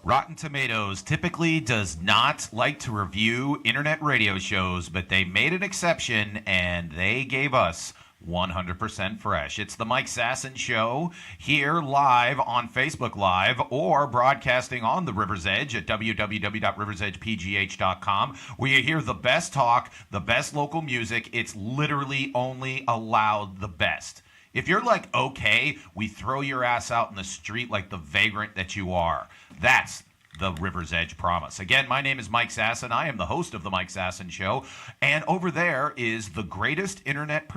Rotten Tomatoes typically does not like to review internet radio shows, but they made an exception and they gave us 100% fresh. It's the Mike Sasson Show here live on Facebook Live or broadcasting on the River's Edge at www.riversedgepgh.com, where you hear the best talk, the best local music. It's literally only allowed the best. If you're like, okay, we throw your ass out in the street like the vagrant that you are. That's the River's Edge promise. Again, my name is Mike Sasson. I am the host of the Mike Sasson Show. And over there is the greatest internet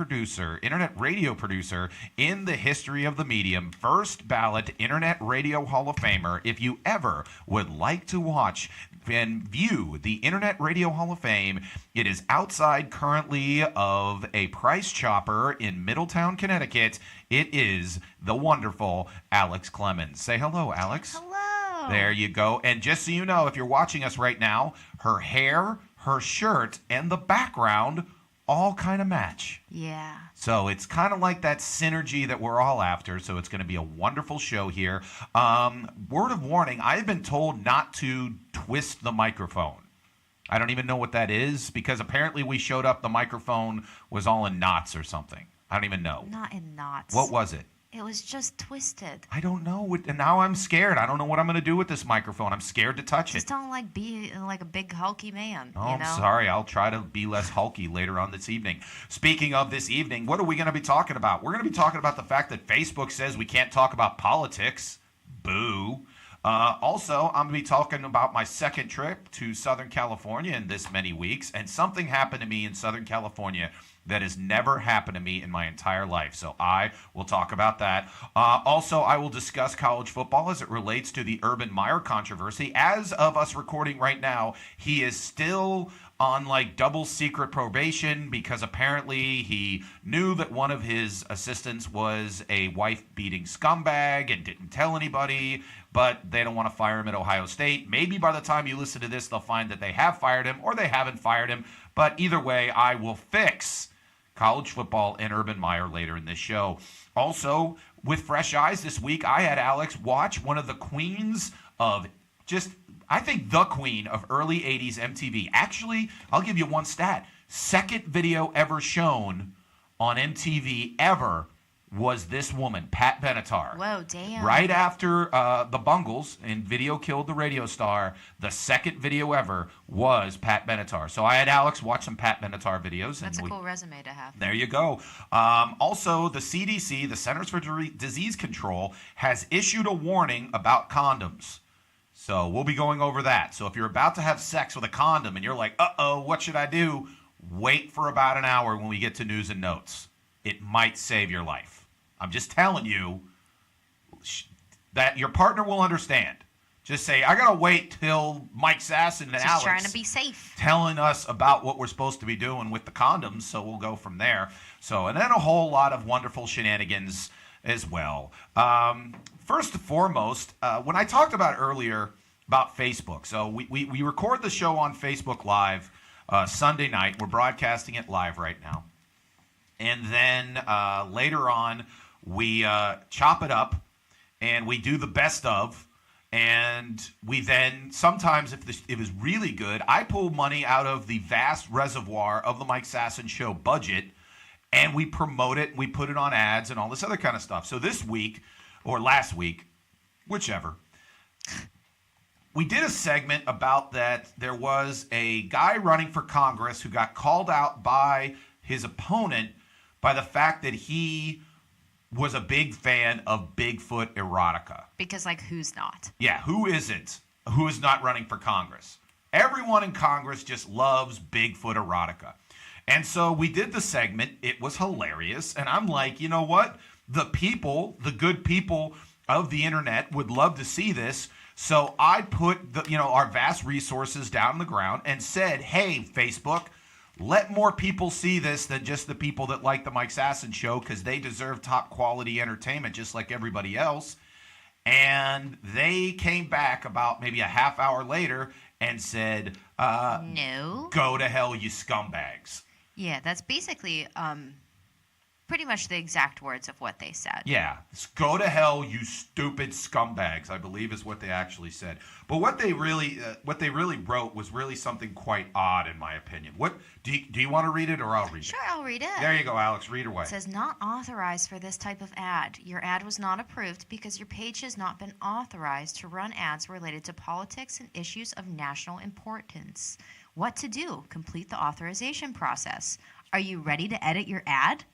radio producer in the history of the medium, first ballot Internet Radio Hall of Famer. If you ever would like to watch and view the Internet Radio Hall of Fame, it is outside currently of a price chopper in Middletown, Connecticut. It is the wonderful Alex Clemens. Say hello, Alex. Hello. There you go. And just so you know, if you're watching us right now, her hair, her shirt, and the background all kind of match. Yeah. So it's kind of like that synergy that we're all after. So it's going to be a wonderful show here. Word of warning, I've been told not to twist the microphone. I don't even know what that is because apparently we showed up, the microphone was all in knots or something. I don't even know. Not in knots. What was it? It was just twisted. I don't know. And now I'm scared. I don't know what I'm going to do with this microphone. I'm scared to touch it. Just don't be like a big hulky man. Oh, you know? I'm sorry. I'll try to be less hulky later on this evening. Speaking of this evening, what are we going to be talking about? We're going to be talking about the fact that Facebook says we can't talk about politics. Boo. Also, I'm going to be talking about my second trip to Southern California in this many weeks. And something happened to me in Southern California that has never happened to me in my entire life. So I will talk about that. Also, I will discuss college football as it relates to the Urban Meyer controversy. As of us recording right now, he is still on like double secret probation because apparently he knew that one of his assistants was a wife-beating scumbag and didn't tell anybody, but they don't want to fire him at Ohio State. Maybe by the time you listen to this, they'll find that they have fired him or they haven't fired him. But either way, I will fix college football and Urban Meyer later in this show. Also, with fresh eyes this week, I had Alex watch one of the queens of I think the queen of early 80s MTV. Actually, I'll give you one stat. Second video ever shown on MTV ever was this woman, Pat Benatar. Whoa, damn. Right after the Bungles and Video Killed the Radio Star, the second video ever was Pat Benatar. So I had Alex watch some Pat Benatar videos. That's a cool resume to have. There you go. Also, the CDC, the Centers for Disease Control, has issued a warning about condoms. So we'll be going over that. So if you're about to have sex with a condom and you're like, uh-oh, what should I do? Wait for about an hour when we get to news and notes. It might save your life. I'm just telling you that your partner will understand. Just say, I got to wait till Mike Sasson and just Alex trying to be safe, telling us about what we're supposed to be doing with the condoms, so we'll go from there. So, and then a whole lot of wonderful shenanigans as well. First and foremost, when I talked about earlier about Facebook, so we record the show on Facebook Live Sunday night. We're broadcasting it live right now. And then later on, we chop it up and we do the best of. And we then, sometimes if it was really good, I pull money out of the vast reservoir of the Mike Sasson Show budget and we promote it. We put it on ads and all this other kind of stuff. So this week, or last week, whichever, we did a segment about that there was a guy running for Congress who got called out by his opponent by the fact that he was a big fan of Bigfoot erotica. because like who's not? Yeah, who isn't? Who is not running for Congress? Everyone in Congress just loves Bigfoot erotica. And so we did the segment. It was hilarious. And I'm like, you know what? the good people of the internet would love to see this. So I put our vast resources down on the ground and said, hey, Facebook, let more people see this than just the people that like the Mike Sasson Show, because they deserve top quality entertainment just like everybody else. And they came back about maybe a half hour later and said, no. Go to hell, you scumbags. Yeah, that's basically pretty much the exact words of what they said. Yeah, go to hell, you stupid scumbags, I believe is what they actually said. But what they really wrote was really something quite odd, in my opinion. What do you want to read it, or I'll read it? Sure, I'll read it. There you go, Alex. Read away. It says, not authorized for this type of ad. Your ad was not approved because your page has not been authorized to run ads related to politics and issues of national importance. What to do? Complete the authorization process. Are you ready to edit your ad?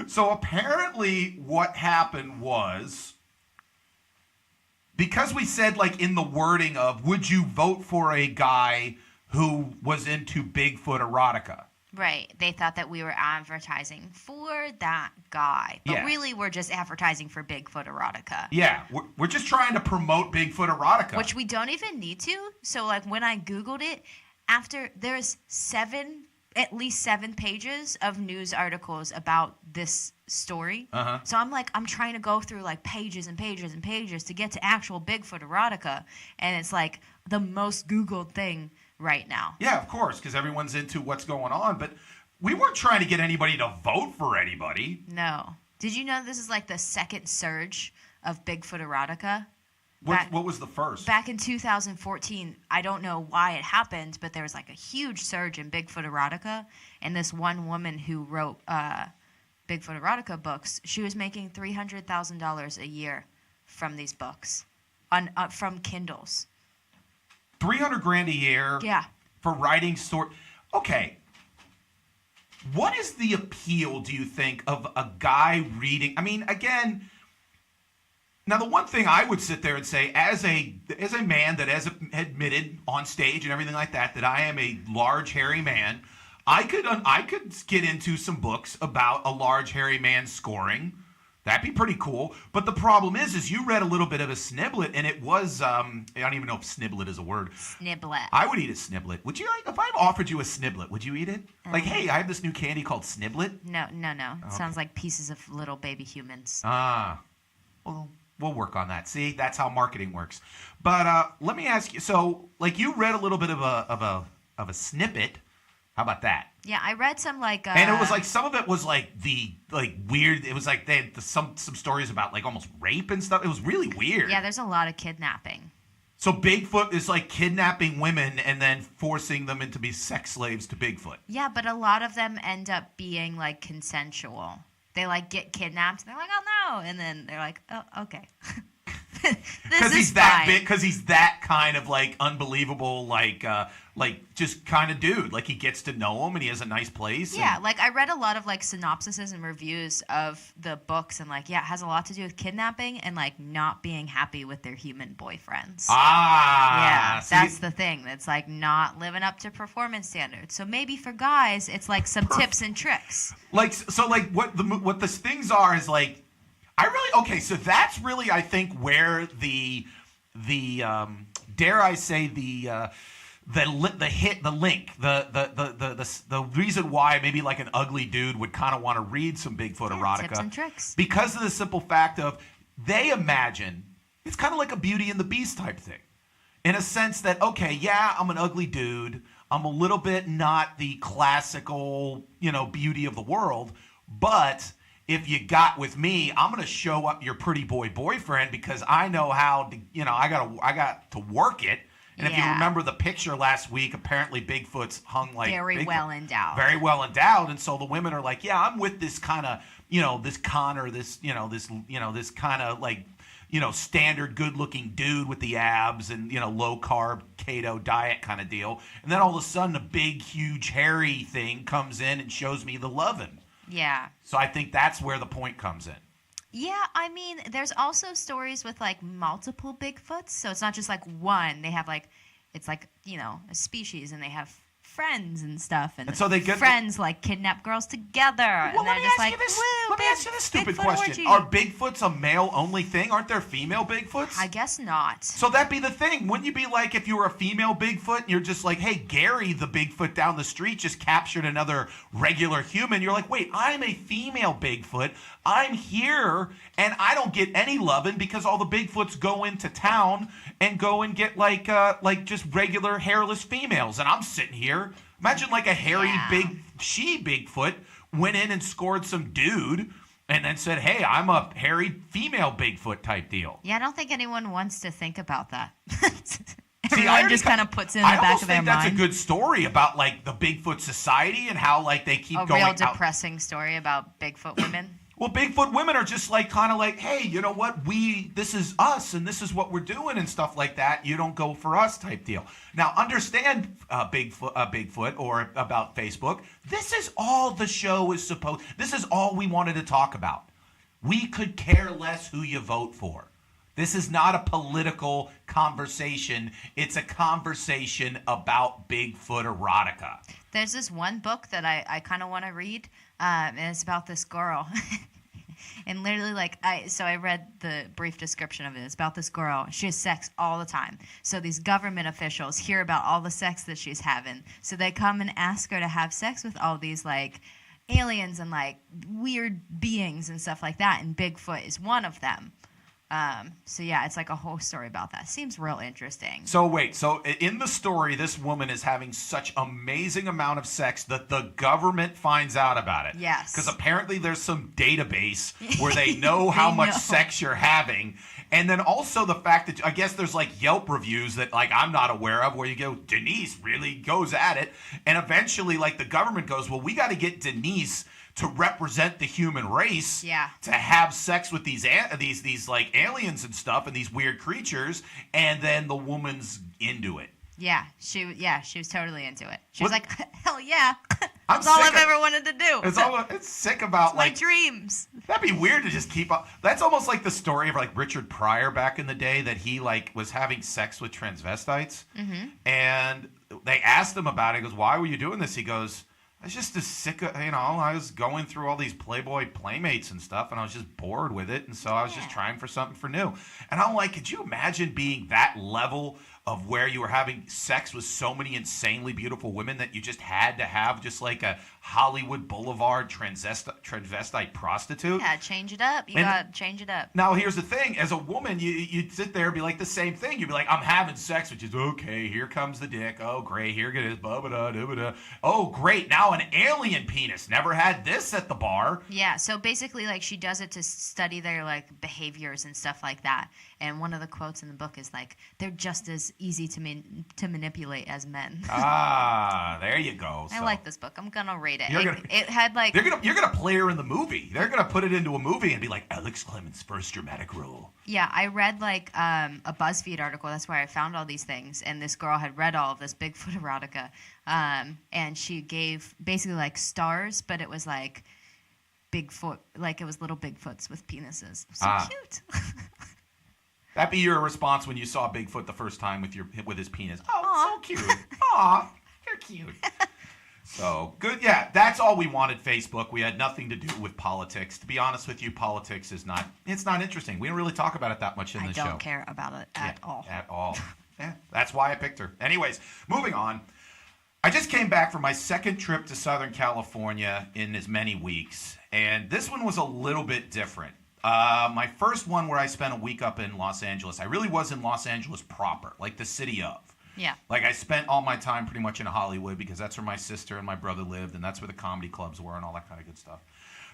So apparently what happened was, because we said, like, in the wording of, would you vote for a guy who was into Bigfoot erotica? Right. They thought that we were advertising for that guy. But Yeah. really, we're just advertising for Bigfoot erotica. Yeah, we're just trying to promote Bigfoot erotica. Which we don't even need to. So, like, when I Googled it, there's at least 7 pages of news articles about this story. Uh-huh. So I'm trying to go through like pages and pages and pages to get to actual Bigfoot erotica. And it's like the most Googled thing right now. Yeah, of course, because everyone's into what's going on. But we weren't trying to get anybody to vote for anybody. No. Did you know this is like the second surge of Bigfoot erotica? What was the first? Back in 2014, I don't know why it happened, but there was like a huge surge in Bigfoot erotica. And this one woman who wrote Bigfoot erotica books, she was making $300,000 a year from these books, from Kindles. $300,000 a year. Yeah. For writing story. Okay. What is the appeal, do you think, of a guy reading? I mean, again. Now, the one thing I would sit there and say, as a man that has admitted on stage and everything like that I am a large, hairy man, I could get into some books about a large, hairy man scoring. That'd be pretty cool. But the problem is you read a little bit of a sniblet, and it was, I don't even know if sniblet is a word. Sniblet. I would eat a sniblet. Would you, if I offered you a sniblet, would you eat it? Like, hey, I have this new candy called sniblet. No. Okay. Sounds like pieces of little baby humans. Well, we'll work on that. See, that's how marketing works. But let me ask you. So, like, you read a little bit of a snippet. How about that? Yeah, I read some like. And it was like some of it was like weird. It was like they had some stories about like almost rape and stuff. It was really weird. Yeah, there's a lot of kidnapping. So Bigfoot is like kidnapping women and then forcing them into be sex slaves to Bigfoot. Yeah, but a lot of them end up being like consensual. They like get kidnapped. And they're like, oh no, and then they're like, oh okay. Because he's that big. Because he's that kind of like unbelievable, like just kind of dude. Like he gets to know him and he has a nice place. Yeah, like I read a lot of like synopsises and reviews of the books, and like it has a lot to do with kidnapping and like not being happy with their human boyfriends. Yeah, that's the thing. That's like not living up to performance standards. So maybe for guys, it's like some tips and tricks. Like so, like what the things are is like. So that's really, I think, where the dare I say the reason why maybe like an ugly dude would kind of want to read some Bigfoot erotica. Tips and tricks. Because of the simple fact of they imagine it's kind of like a Beauty and the Beast type thing. In a sense that, okay, yeah, I'm an ugly dude. I'm a little bit not the classical, beauty of the world, but if you got with me, I'm going to show up your pretty boy boyfriend because I know how to, I got to work it. And if you remember the picture last week, apparently Bigfoot's hung like very well endowed. Very well endowed. And so the women are like, yeah, I'm with this kind of, this Connor, this kind of like, standard good looking dude with the abs and, low carb keto diet kind of deal. And then all of a sudden a big, huge, hairy thing comes in and shows me the lovin'. Yeah. So I think that's where the point comes in. Yeah, I mean, there's also stories with like multiple Bigfoots. So it's not just like one. They have like, it's like, a species and they have friends and stuff. And so they get friends like kidnap girls together. Well, and let me ask you this stupid question. Are Bigfoots a male-only thing? Aren't there female Bigfoots? I guess not. So that'd be the thing. Wouldn't you be like, if you were a female Bigfoot and you're just like, hey, Gary, the Bigfoot down the street, just captured another regular human. You're like, wait, I'm a female Bigfoot. I'm here, and I don't get any loving because all the Bigfoots go into town and go and get like just regular hairless females, and I'm sitting here. Imagine like a hairy big Bigfoot went in and scored some dude and then said, hey, I'm a hairy female Bigfoot type deal. Yeah, I don't think anyone wants to think about that. Everyone just kind of puts it in the back of their mind. I almost think that's a good story about like the Bigfoot Society and how like they keep going out. A real depressing story about Bigfoot women. Well, Bigfoot women are just like kind of like, hey, you know what? This is us and this is what we're doing and stuff like that. You don't go for us type deal. Now, understand Bigfoot or about Facebook. This is all the show is supposed. This is all we wanted to talk about. We could care less who you vote for. This is not a political conversation. It's a conversation about Bigfoot erotica. There's this one book that I kind of want to read, and it's about this girl. And literally, I read the brief description of it. It's about this girl. She has sex all the time. So these government officials hear about all the sex that she's having. So they come and ask her to have sex with all these, like, aliens and, like, weird beings and stuff like that. And Bigfoot is one of them. So yeah, it's like a whole story about that. Seems real interesting. So wait, so in the story, this woman is having such amazing amount of sex that the government finds out about it. Yes. Because apparently there's some database where they know how much sex you're having. And then also the fact that I guess there's like Yelp reviews that like I'm not aware of where you go, Denise really goes at it. And eventually like the government goes, well, we got to get Denise to represent the human race, to have sex with these like aliens and stuff and these weird creatures, and then the woman's into it. She was totally into it. She was like, hell yeah, that's all I've ever wanted to do. It's sick about my dreams. That'd be weird to just keep up. That's almost like the story of like Richard Pryor back in the day that he like was having sex with transvestites, and they asked him about it. He goes, "Why were you doing this?" He goes, I was just as sick of, I was going through all these Playboy Playmates and stuff, and I was just bored with it, and so I was just trying for something for new. And I'm like, could you imagine being that level of where you were having sex with so many insanely beautiful women that you just had to have just like a Hollywood Boulevard transvestite prostitute? Yeah, change it up. You got to change it up. Now, here's the thing. As a woman, you'd sit there and be like the same thing. You'd be like, I'm having sex, which is, okay, here comes the dick. Oh, great, here it is. Blah-ba-da-da-ba-da. Oh, great, now an alien penis. Never had this at the bar. Yeah, so basically, like, she does it to study their, like, behaviors and stuff like that. And one of the quotes in the book is, like, they're just as easy to manipulate as men. There you go. I like this book. I'm going to rate it. You're gonna play her in the movie. They're gonna put it into a movie and be like Alex Clemens' first dramatic role. Yeah, I read like a BuzzFeed article. That's where I found all these things. And this girl had read all of this Bigfoot erotica, and she gave basically like stars, but it was like Bigfoot, like it was little Bigfoots with penises. So cute. That'd be your response when you saw Bigfoot the first time with his penis. Oh, so cute. Aw, you're cute. So, good. Yeah, that's all we wanted, Facebook. We had nothing to do with politics. To be honest with you, politics is not interesting. We don't really talk about it that much in this show. I don't care about it at all. At all. Yeah, that's why I picked her. Anyways, moving on. I just came back from my second trip to Southern California in as many weeks, and this one was a little bit different. My first one where I spent a week up in Los Angeles, I really was in Los Angeles proper, like the city of. Yeah. Like, I spent all my time pretty much in Hollywood because that's where my sister and my brother lived, and that's where the comedy clubs were and all that kind of good stuff.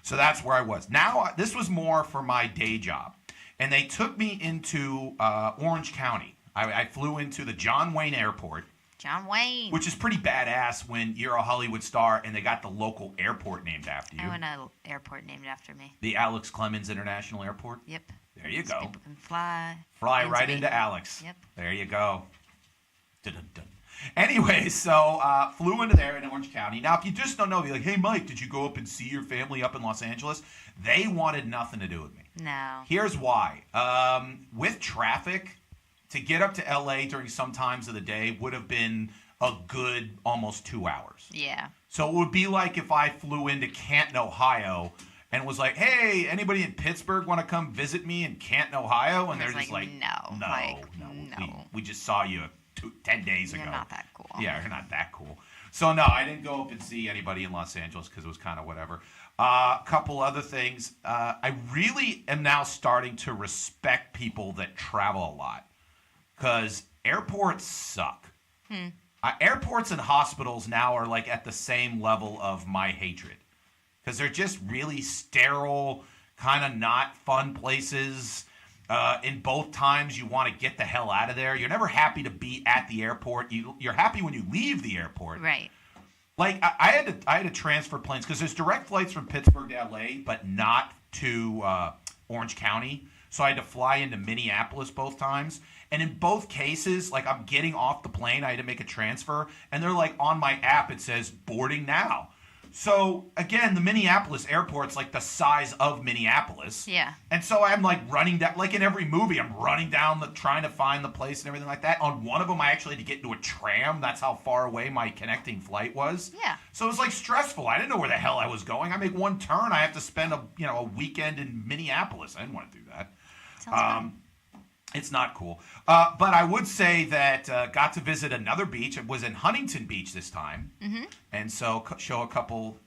So that's where I was. Now, this was more for my day job, and they took me into Orange County. I flew into the John Wayne Airport. John Wayne. Which is pretty badass when you're a Hollywood star and they got the local airport named after you. I want an airport named after me. The Alex Clemens International Airport? Yep. There you go. People can fly. Fly right into Alex. Yep. There you go. Dun-dun-dun. Anyway, so flew into there in Orange County. Now, if you just don't know, be like, hey, Mike, did you go up and see your family up in Los Angeles? They wanted nothing to do with me. No. Here's why. With traffic, to get up to L.A. during some times of the day would have been a good almost 2 hours. Yeah. So it would be like if I flew into Canton, Ohio, and was like, "Hey, anybody in Pittsburgh want to come visit me in Canton, Ohio?" And they're just like, "No, we just saw you 10 days ago. You're not that cool." Yeah, you're not that cool. So no, I didn't go up and see anybody in Los Angeles because it was kind of whatever. A couple other things. I really am now starting to respect people that travel a lot because airports suck. Airports and hospitals now are like at the same level of my hatred because they're just really sterile, kind of not fun places. In both times, you want to get the hell out of there. You're never happy to be at the airport. You're happy when you leave the airport. Right. Like I had to transfer planes because there's direct flights from Pittsburgh to LA, but not to Orange County. So I had to fly into Minneapolis both times. And in both cases, like I'm getting off the plane, I had to make a transfer, and they're like on my app it says boarding now. So again, the Minneapolis airport's like the size of Minneapolis. Yeah. And so I'm like running down, like in every movie, I'm running down trying to find the place and everything like that. On one of them, I actually had to get into a tram. That's how far away my connecting flight was. Yeah. So it was like stressful. I didn't know where the hell I was going. I make one turn, I have to spend a weekend in Minneapolis. I didn't want to do that. Sounds fun. It's not cool. But I would say that got to visit another beach. It was in Huntington Beach this time. Mm-hmm. And so show a couple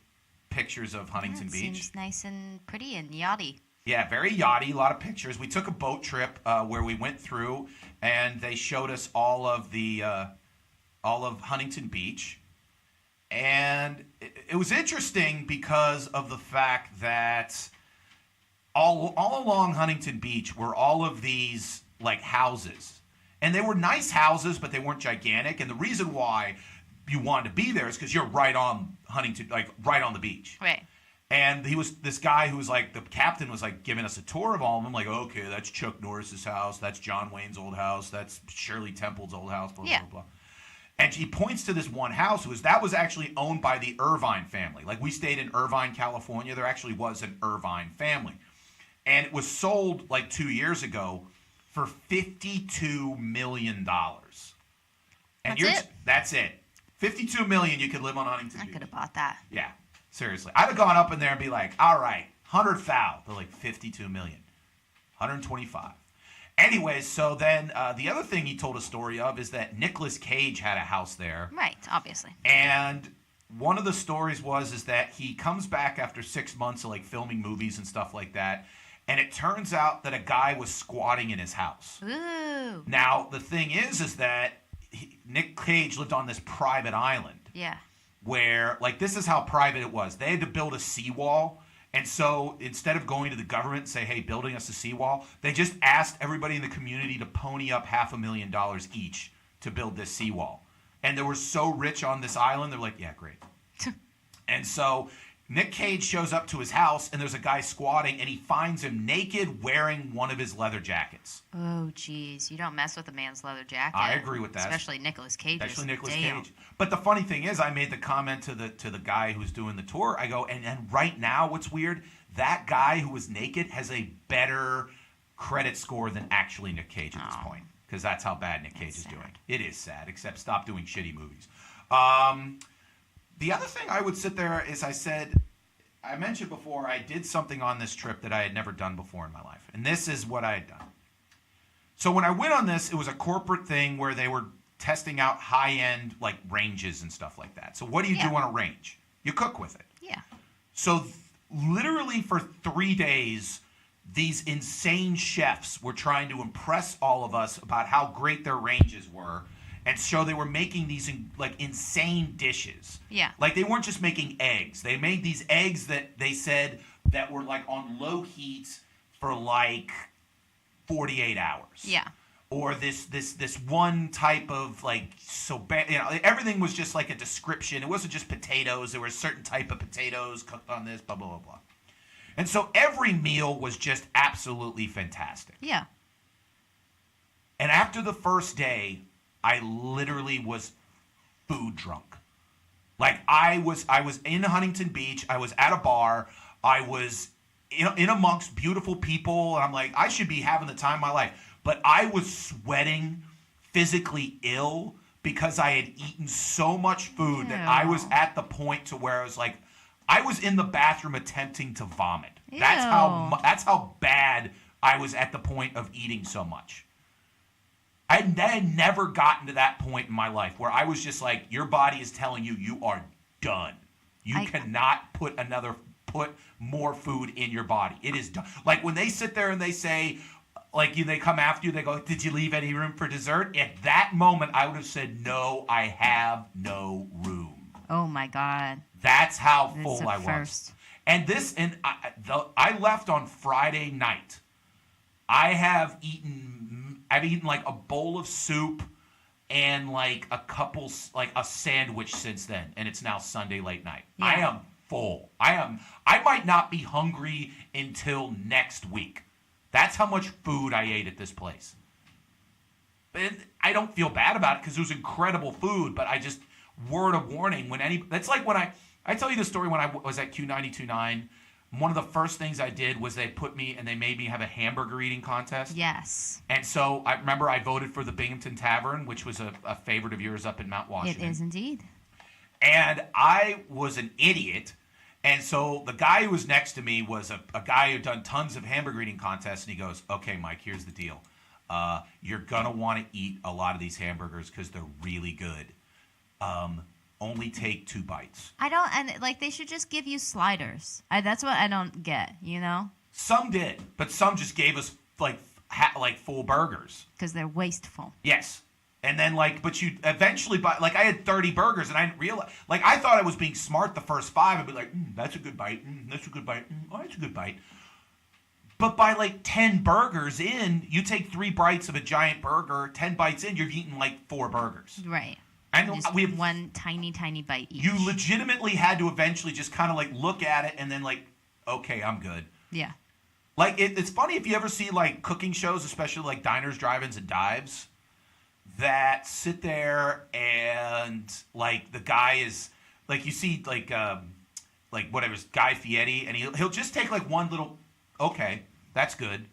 pictures of Huntington Beach. Seems nice and pretty and yachty. Yeah, very yachty. A lot of pictures. We took a boat trip where we went through, and they showed us all of Huntington Beach. And it was interesting because of the fact that all along Huntington Beach were all of these like houses, and they were nice houses, but they weren't gigantic. And the reason why you wanted to be there is because you're right on Huntington, like right on the beach. Right. And this guy who was like the captain was like giving us a tour of all of them. Like, okay, that's Chuck Norris's house, that's John Wayne's old house, that's Shirley Temple's old house, blah blah blah. And he points to this one house that was actually owned by the Irvine family. Like we stayed in Irvine, California. There actually was an Irvine family, and it was sold like 2 years ago for $52 million. And that's it. $52 million, you could live on Huntington Beach. I could have bought that. Yeah, seriously. I'd have gone up in there and be like, all right, 100,000. They're like, $52 million. 125. Anyways, so then the other thing he told a story of is that Nicolas Cage had a house there. Right, obviously. And one of the stories is that he comes back after 6 months of like filming movies and stuff like that. And it turns out that a guy was squatting in his house. Ooh. Now, the thing is that Nick Cage lived on this private island. Yeah. Where, like, this is how private it was. They had to build a seawall. And so instead of going to the government and say, hey, building us a seawall, they just asked everybody in the community to pony up $500,000 each to build this seawall. And they were so rich on this island, they're like, yeah, great. And so Nick Cage shows up to his house, and there's a guy squatting, and he finds him naked wearing one of his leather jackets. Oh, geez. You don't mess with a man's leather jacket. I agree with that. Especially Nicolas Cage. Cage. But the funny thing is, I made the comment to the guy who's doing the tour. I go, and right now, what's weird, that guy who was naked has a better credit score than actually Nick Cage at this point. Because that's how bad Nick Cage is doing. It is sad, except stop doing shitty movies. The other thing I would sit there is I mentioned before, I did something on this trip that I had never done before in my life. And this is what I had done. So when I went on this, it was a corporate thing where they were testing out high-end like ranges and stuff like that. So what do you do on a range? You cook with it. Yeah. So literally for 3 days, these insane chefs were trying to impress all of us about how great their ranges were. And so they were making these like insane dishes. Yeah. Like they weren't just making eggs. They made these eggs that they said that were like on low heat for like 48 hours. Yeah. Or this one type of like everything was just like a description. It wasn't just potatoes. There were a certain type of potatoes cooked on this, blah blah blah blah. And so every meal was just absolutely fantastic. Yeah. And after the first day, I literally was food drunk. Like I was in Huntington Beach. I was at a bar. I was in amongst beautiful people. And I'm like, I should be having the time of my life. But I was sweating, physically ill, because I had eaten so much food that I was at the point to where I was like, I was in the bathroom attempting to vomit. Ew. That's how bad I was at the point of eating so much. I had never gotten to that point in my life where I was just like, your body is telling you you are done. You cannot put more food in your body. It is done. Like when they sit there and they say, like they come after you, they go, did you leave any room for dessert? At that moment, I would have said, no, I have no room. Oh my God. That's how full I was. And I left on Friday night. I've eaten like a bowl of soup and like a sandwich since then, and it's now Sunday late night. Yeah. I am full. I might not be hungry until next week. That's how much food I ate at this place. But I don't feel bad about it because it was incredible food, but I just, word of warning, that's like when I tell you the story when I was at Q92.9. One of the first things I did was they made me have a hamburger eating contest. Yes. And so I remember I voted for the Binghamton Tavern, which was a favorite of yours up in Mount Washington. It is indeed. And I was an idiot. And so the guy who was next to me was a guy who'd done tons of hamburger eating contests. And he goes, okay, Mike, here's the deal. You're going to want to eat a lot of these hamburgers because they're really good. Only take 2 bites. They should just give you sliders. That's what I don't get, you know? Some did, but some just gave us like full burgers. Because they're wasteful. Yes. And then but you eventually buy, I had 30 burgers and I didn't realize, I thought I was being smart the first 5. I'd be like, that's a good bite. That's a good bite. Oh, that's a good bite. But by 10 burgers in, you take 3 bites of a giant burger, 10 bites in, you've eaten 4 burgers. Right. And we have one tiny, tiny bite each. You legitimately had to eventually just kind of look at it and then okay, I'm good. Yeah. It's funny if you ever see cooking shows, especially diners, drive-ins, and dives, that sit there and the guy is you see whatever, Guy Fieri, and he'll just take one little, okay, that's good.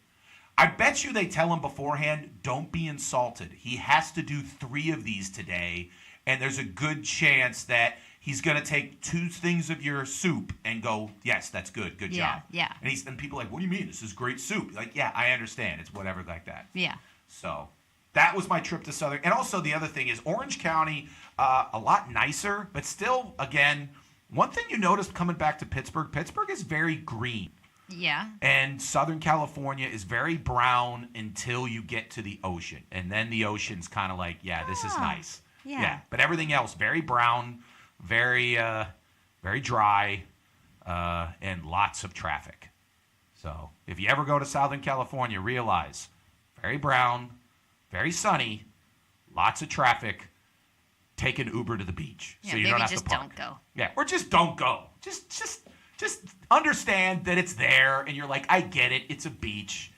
I bet you they tell him beforehand, don't be insulted. He has to do 3 of these today, and there's a good chance that he's going to take 2 things of your soup and go, yes, that's good. Good job. Yeah. And people are like, what do you mean? This is great soup. Yeah, I understand. It's whatever like that. Yeah. So that was my trip to Southern. And also the other thing is Orange County, a lot nicer, but still, again, one thing you notice coming back to Pittsburgh is very green. Yeah. And Southern California is very brown until you get to the ocean. And then the ocean's kind of this is nice. Yeah. But everything else, very brown, very very dry, and lots of traffic. So if you ever go to Southern California, realize very brown, very sunny, lots of traffic. Take an Uber to the beach so you don't have to park. Don't go. Yeah, or just don't go. Just understand that it's there, and you're I get it. It's a beach.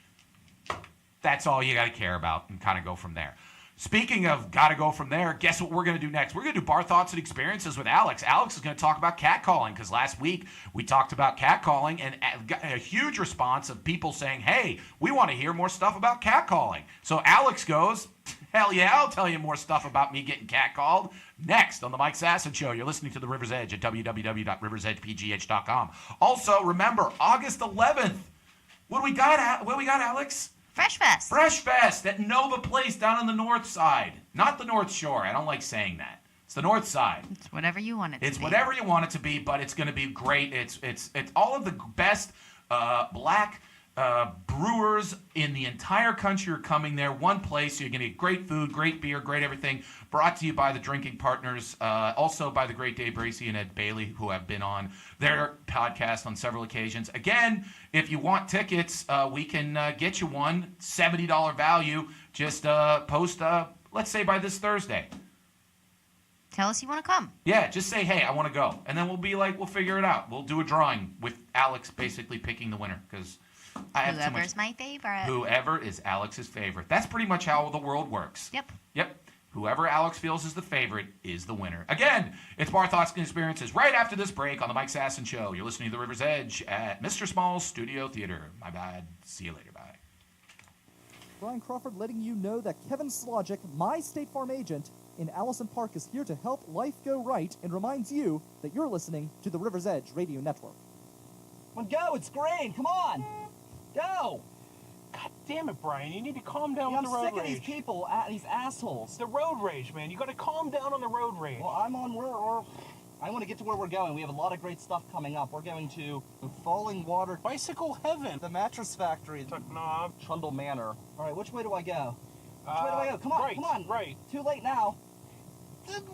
That's all you got to care about, and kind of go from there. Speaking of got to go from there, guess what we're going to do next? We're going to do Bar Thoughts and Experiences with Alex. Alex is going to talk about catcalling, because last week we talked about catcalling, and got a huge response of people saying, hey, we want to hear more stuff about catcalling. So Alex goes, hell yeah, I'll tell you more stuff about me getting catcalled next on the Mike Sasson Show. You're listening to The River's Edge at www.riversedgepgh.com. Also, remember, August 11th, what do we got, Alex? Fresh Fest. Fresh Fest at Nova Place down on the north side. Not the North Shore. I don't like saying that. It's the north side. It's whatever you want it to be. It's whatever you want it to be, but it's going to be great. It's all of the best black brewers in the entire country are coming there. One place, so you're going to get great food, great beer, great everything. Brought to you by the Drinking Partners, also by the great Dave Bracey and Ed Bailey, who have been on their podcast on several occasions. Again, if you want tickets, we can get you one, $70 value. Just post, let's say by this Thursday. Tell us you want to come. Yeah, just say, hey, I want to go. And then we'll be we'll figure it out. We'll do a drawing with Alex basically picking the winner, because I have Whoever is my favorite. Whoever is Alex's favorite. That's pretty much how the world works. Yep. Whoever Alex feels is the favorite is the winner. Again, it's Bar Thoughts and Experiences right after this break on the Mike Sasson Show. You're listening to The River's Edge at Mr. Small's Studio Theater. My bad. See you later. Bye. Brian Crawford letting you know that Kevin Slogic, my State Farm agent, in Allison Park is here to help life go right and reminds you that you're listening to the River's Edge Radio Network. Come on, go! It's green! Come on! Go! God damn it, Brian. You need to calm down with the road rage. I'm sick of these people, these assholes. The road rage, man. You gotta calm down on the road rage. Well, I want to get to where we're going. We have a lot of great stuff coming up. We're going to Falling Water, Bicycle Heaven, the Mattress Factory, Knob, Trundle Manor. All right, which way do I go? Which way do I go? Come on, right, come on. Right. Too late now.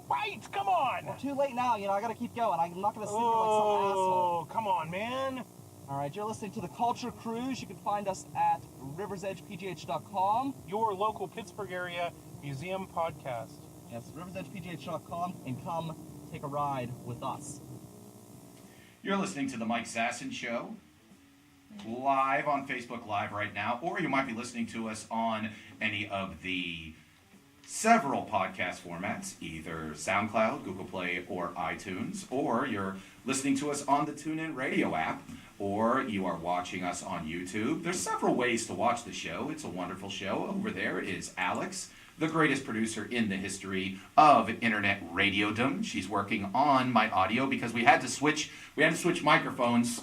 Right, come on. Well, too late now. I gotta keep going. I'm not gonna sit here like some asshole. Oh, come on, man. All right, you're listening to the Culture Cruise. You can find us at riversedgepgh.com. Your local Pittsburgh area museum podcast. Yes, riversedgepgh.com, and come take a ride with us. You're listening to the Mike Sasson Show, live on Facebook Live right now, or you might be listening to us on any of the several podcast formats, either SoundCloud, Google Play, or iTunes, or you're listening to us on the TuneIn Radio app, or you are watching us on YouTube. There's several ways to watch the show. It's a wonderful show. Over there is Alex, the greatest producer in the history of internet radiodom. She's working on my audio because we had to switch microphones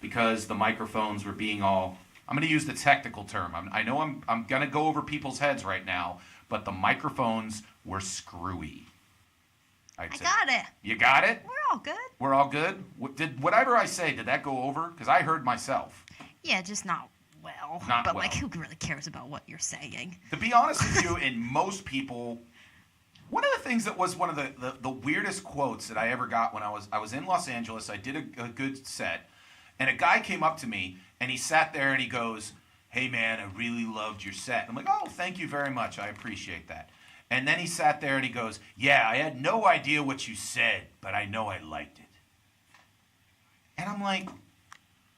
because the microphones were being all, I'm going to use the technical term. I know I'm going to go over people's heads right now, but the microphones were screwy. I got it. You got it? We're all good. We're all good? Did whatever I say, did that go over? Because I heard myself. Yeah, just not well. Not but well. like, who really cares about what you're saying? To be honest with you, and most people, one of the things that was one of the weirdest quotes that I ever got when I was in Los Angeles, I did a good set, and a guy came up to me, and he sat there and he goes, "Hey man, I really loved your set." I'm like, "Oh, thank you very much. I appreciate that." And then he sat there and he goes, "Yeah, I had no idea what you said, but I know I liked it." And I'm like,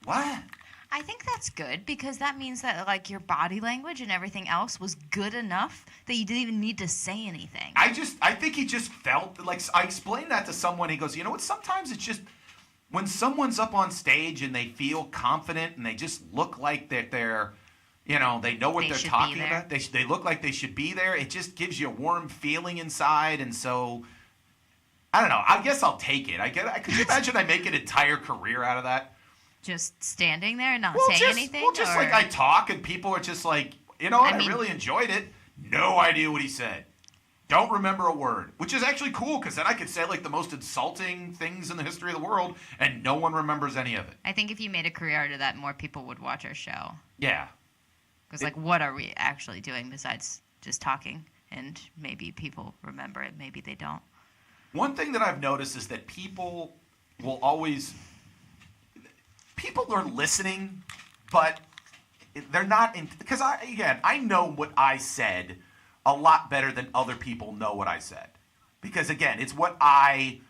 what? I think that's good because that means that like your body language and everything else was good enough that you didn't even need to say anything. I think he just felt like, I explained that to someone. He goes, "You know what? Sometimes it's just when someone's up on stage and they feel confident and they just look like that they're, you know, they know what they're talking about. They look like they should be there. It just gives you a warm feeling inside." And so, I don't know. I guess I'll take it. Could you imagine I make an entire career out of that? Just standing there and not saying anything? Well, just like I talk and people are just like, you know what, I really enjoyed it. No idea what he said. Don't remember a word. Which is actually cool because then I could say like the most insulting things in the history of the world and no one remembers any of it. I think if you made a career out of that, more people would watch our show. Yeah. Because like what are we actually doing besides just talking? And maybe people remember it, maybe they don't. One thing that I've noticed is that people will always... People are listening, but they're not in... Because, I know what I said a lot better than other people know what I said. Because, again, it's what I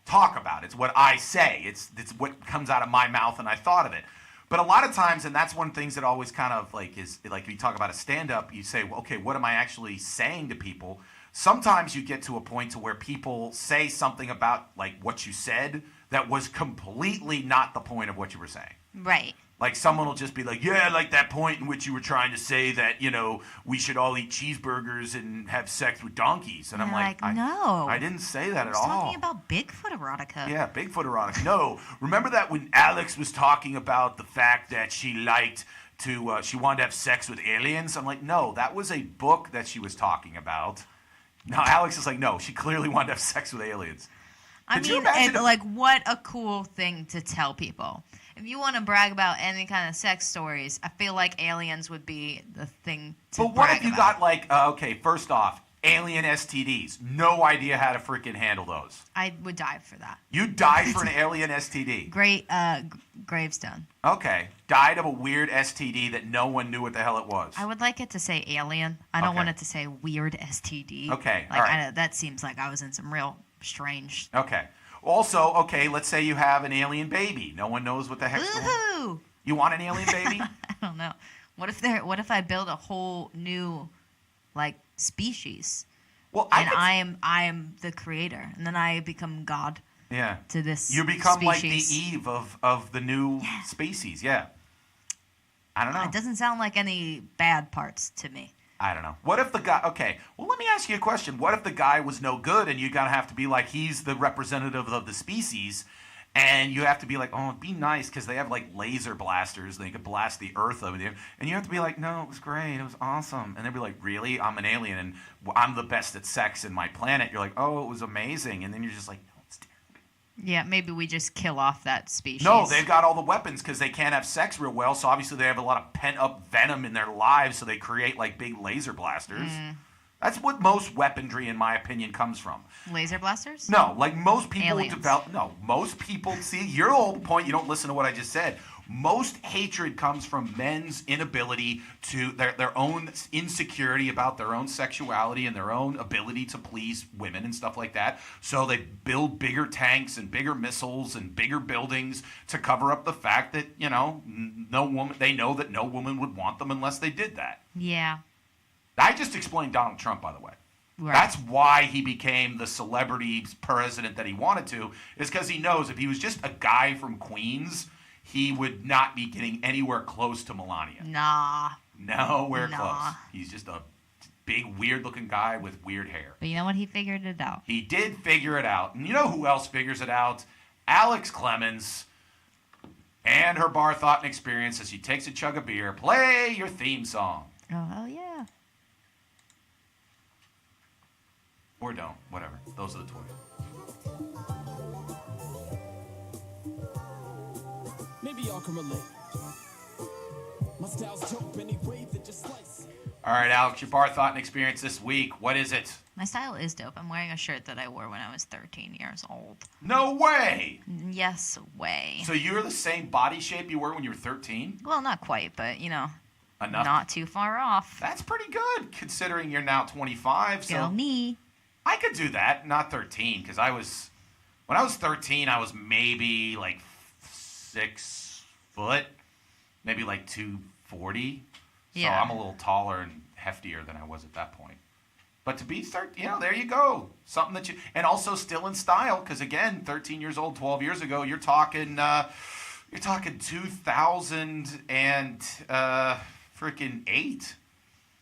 talk about. It's what I say. It's what comes out of my mouth, and I thought of it. But a lot of times, and that's one of the things that always kind of, like, is... Like, when you talk about a stand-up, you say, well, okay, what am I actually saying to people? Sometimes you get to a point to where people say something about, like, what you said that was completely not the point of what you were saying. Right. Like, someone will just be like, yeah, like that point in which you were trying to say that, you know, we should all eat cheeseburgers and have sex with donkeys. And I'm like, no. I didn't say that at all. I was talking about Bigfoot erotica. Yeah, Bigfoot erotica. No. Remember that when Alex was talking about the fact that she liked to, she wanted to have sex with aliens? I'm like, no, that was a book that she was talking about. Now, Alex is like, no, she clearly wanted to have sex with aliens. I mean, like, what a cool thing to tell people. If you want to brag about any kind of sex stories, I feel like aliens would be the thing to brag about. But what if you got, like, okay, first off, alien STDs. No idea how to freaking handle those. I would die for that. You'd die for an alien STD? Great gravestone. Okay. Died of a weird STD that no one knew what the hell it was. I would like it to say alien. I don't want it to say weird STD. Okay, like, all right. That seems like I was in some real strange... Okay. Also, okay, let's say you have an alien baby. No one knows what the heck's going on. Woohoo! You want an alien baby? I don't know. What if I build a whole new, like, species? Well, I am the creator, and then I become God. Yeah. To this You become species. like the Eve of the new species. Yeah. I don't know. It doesn't sound like any bad parts to me. I don't know. What if the guy... Okay, well, let me ask you a question. What if the guy was no good and you're going to have to be like, he's the representative of the species, and you have to be like, oh, be nice, because they have, like, laser blasters, and they could blast the earth over there. And you have to be like, no, it was great, it was awesome. And they'd be like, really? I'm an alien, and I'm the best at sex in my planet. You're like, oh, it was amazing. And then you're just like, no, it's terrible. Yeah, maybe we just kill off that species. No, they've got all the weapons because they can't have sex real well, so obviously they have a lot of pent-up venom in their lives, so they create, like, big laser blasters. That's what most weaponry, in my opinion, comes from. Laser blasters? No, like most people Aliens. develop. No, most people see your whole point. You don't listen to what I just said. Most hatred comes from men's inability to their own insecurity about their own sexuality and their own ability to please women and stuff like that. So they build bigger tanks and bigger missiles and bigger buildings to cover up the fact that no woman. They know that no woman would want them unless they did that. Yeah. I just explained Donald Trump, by the way. Right. That's why he became the celebrity president that he wanted to, is because he knows if he was just a guy from Queens, he would not be getting anywhere close to Melania. Nah. Nowhere close. He's just a big, weird-looking guy with weird hair. But you know what? He figured it out. He did figure it out. And you know who else figures it out? Alex Clemens and her bar thought and experience as she takes a chug of beer. Play your theme song. Oh, hell yeah. Or don't. Whatever. Those are the toys. Maybe y'all can relate. My style's dope anyway that just slice. All right, Alex, your bar thought and experience this week. What is it? My style is dope. I'm wearing a shirt that I wore when I was 13 years old. No way! Yes, way. So you're the same body shape you were when you were 13? Well, not quite, but, Enough. not too far off. That's pretty good, considering you're now 25. So Go me. I could do that, not 13, because when I was 13, I was maybe like 6 foot, maybe like 240. So Yeah. I'm a little taller and heftier than I was at that point. But to be 13, there you go. Something that and also still in style, because again, 13 years old, 12 years ago, you're talking 2000 and freaking 8.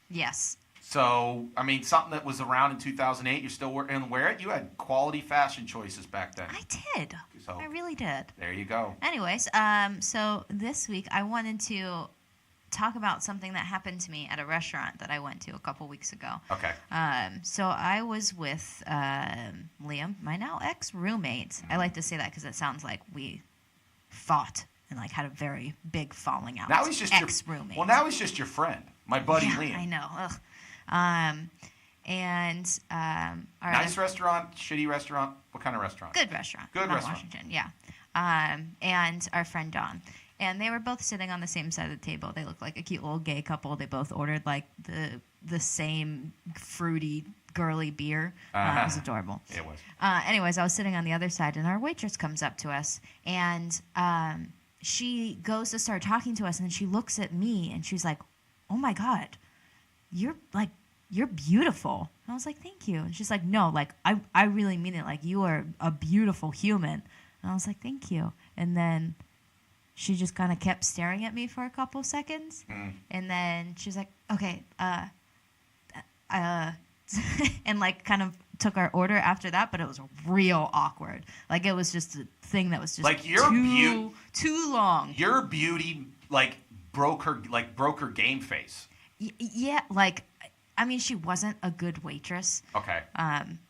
Yes. So, I mean, something that was around in 2008, you're still going to wear it. You had quality fashion choices back then. I did. So, I really did. there you go. Anyways, so this week I wanted to talk about something that happened to me at a restaurant that I went to a couple weeks ago. Okay. So I was with Liam, my now ex-roommate. I like to say that because it sounds like we fought and like had a very big falling out. Now he's just ex-roommate. Well, now he's just your friend, my buddy Liam. I know. Ugh. All right. Nice restaurant, shitty restaurant. What kind of restaurant? Good restaurant. Good Mount restaurant. Washington, yeah. And our friend Dawn. And they were both sitting on the same side of the table. They looked like a cute little gay couple. They both ordered like the same fruity, girly beer. It was adorable. It was. Anyways, I was sitting on the other side, and our waitress comes up to us, and she goes to start talking to us, and she looks at me, and she's like, "Oh my God, you're beautiful." And I was like, "Thank you." And she's like, "No, like I really mean it. Like you are a beautiful human." And I was like, "Thank you." And then she just kind of kept staring at me for a couple seconds, and then she's like, "Okay, and like kind of took our order after that, but it was real awkward. Like it was just a thing that was just Like your too long. Your beauty broke her game face. Yeah, like I mean, she wasn't a good waitress. Okay.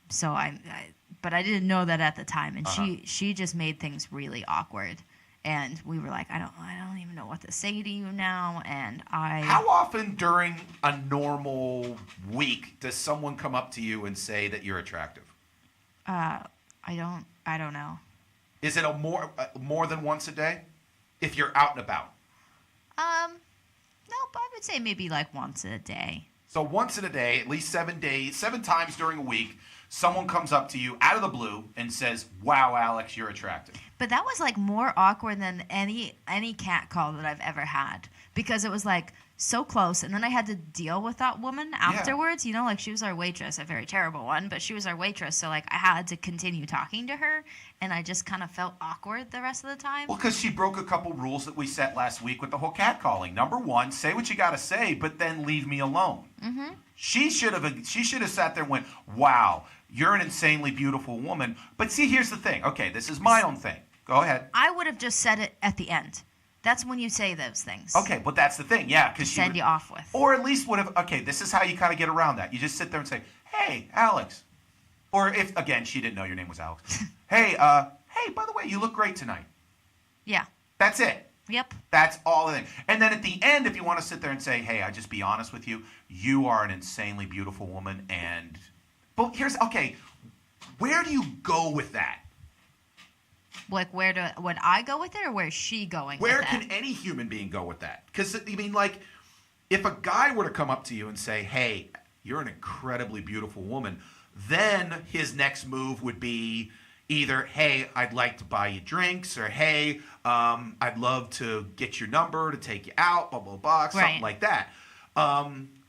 So but I didn't know that at the time, and she just made things really awkward. And we were like, I don't even know what to say to you now. And How often during a normal week does someone come up to you and say that you're attractive? I don't know. Is it more than once a day? If you're out and about. Nope. I would say maybe like once a day. So once in a day, at least 7 days, 7 times during a week, someone comes up to you out of the blue and says, "Wow, Alex, you're attractive." But that was like more awkward than any cat call that I've ever had, because it was like so close, and then I had to deal with that woman afterwards. You know, like she was our waitress, a very terrible one, but she was our waitress, so like I had to continue talking to her, and I just kind of felt awkward the rest of the time. Well, because she broke a couple rules that we set last week with the whole cat calling. Number one, say what you got to say, but then leave me alone. Mm-hmm. She should have sat there and went, "Wow, you're an insanely beautiful woman." But see, here's the thing. Okay, this is my own thing. Go ahead. I would have just said it at the end. That's when you say those things. Okay, but that's the thing. Yeah, because she send you off with. Or at least would have. Okay, this is how you kind of get around that. You just sit there and say, "Hey, Alex," or if again she didn't know your name was Alex. Hey, by the way, you look great tonight. Yeah. That's it. Yep. That's all the thing. And then at the end, if you want to sit there and say, "Hey, I just be honest with you, you are an insanely beautiful woman," and but here's okay, where do you go with that? Like, would I go with it, or where's she going with it? Where can any human being go with that? Because, I mean, like, if a guy were to come up to you and say, "Hey, you're an incredibly beautiful woman," then his next move would be either, "Hey, I'd like to buy you drinks," or, "Hey, I'd love to get your number to take you out," blah, blah, blah, something like that.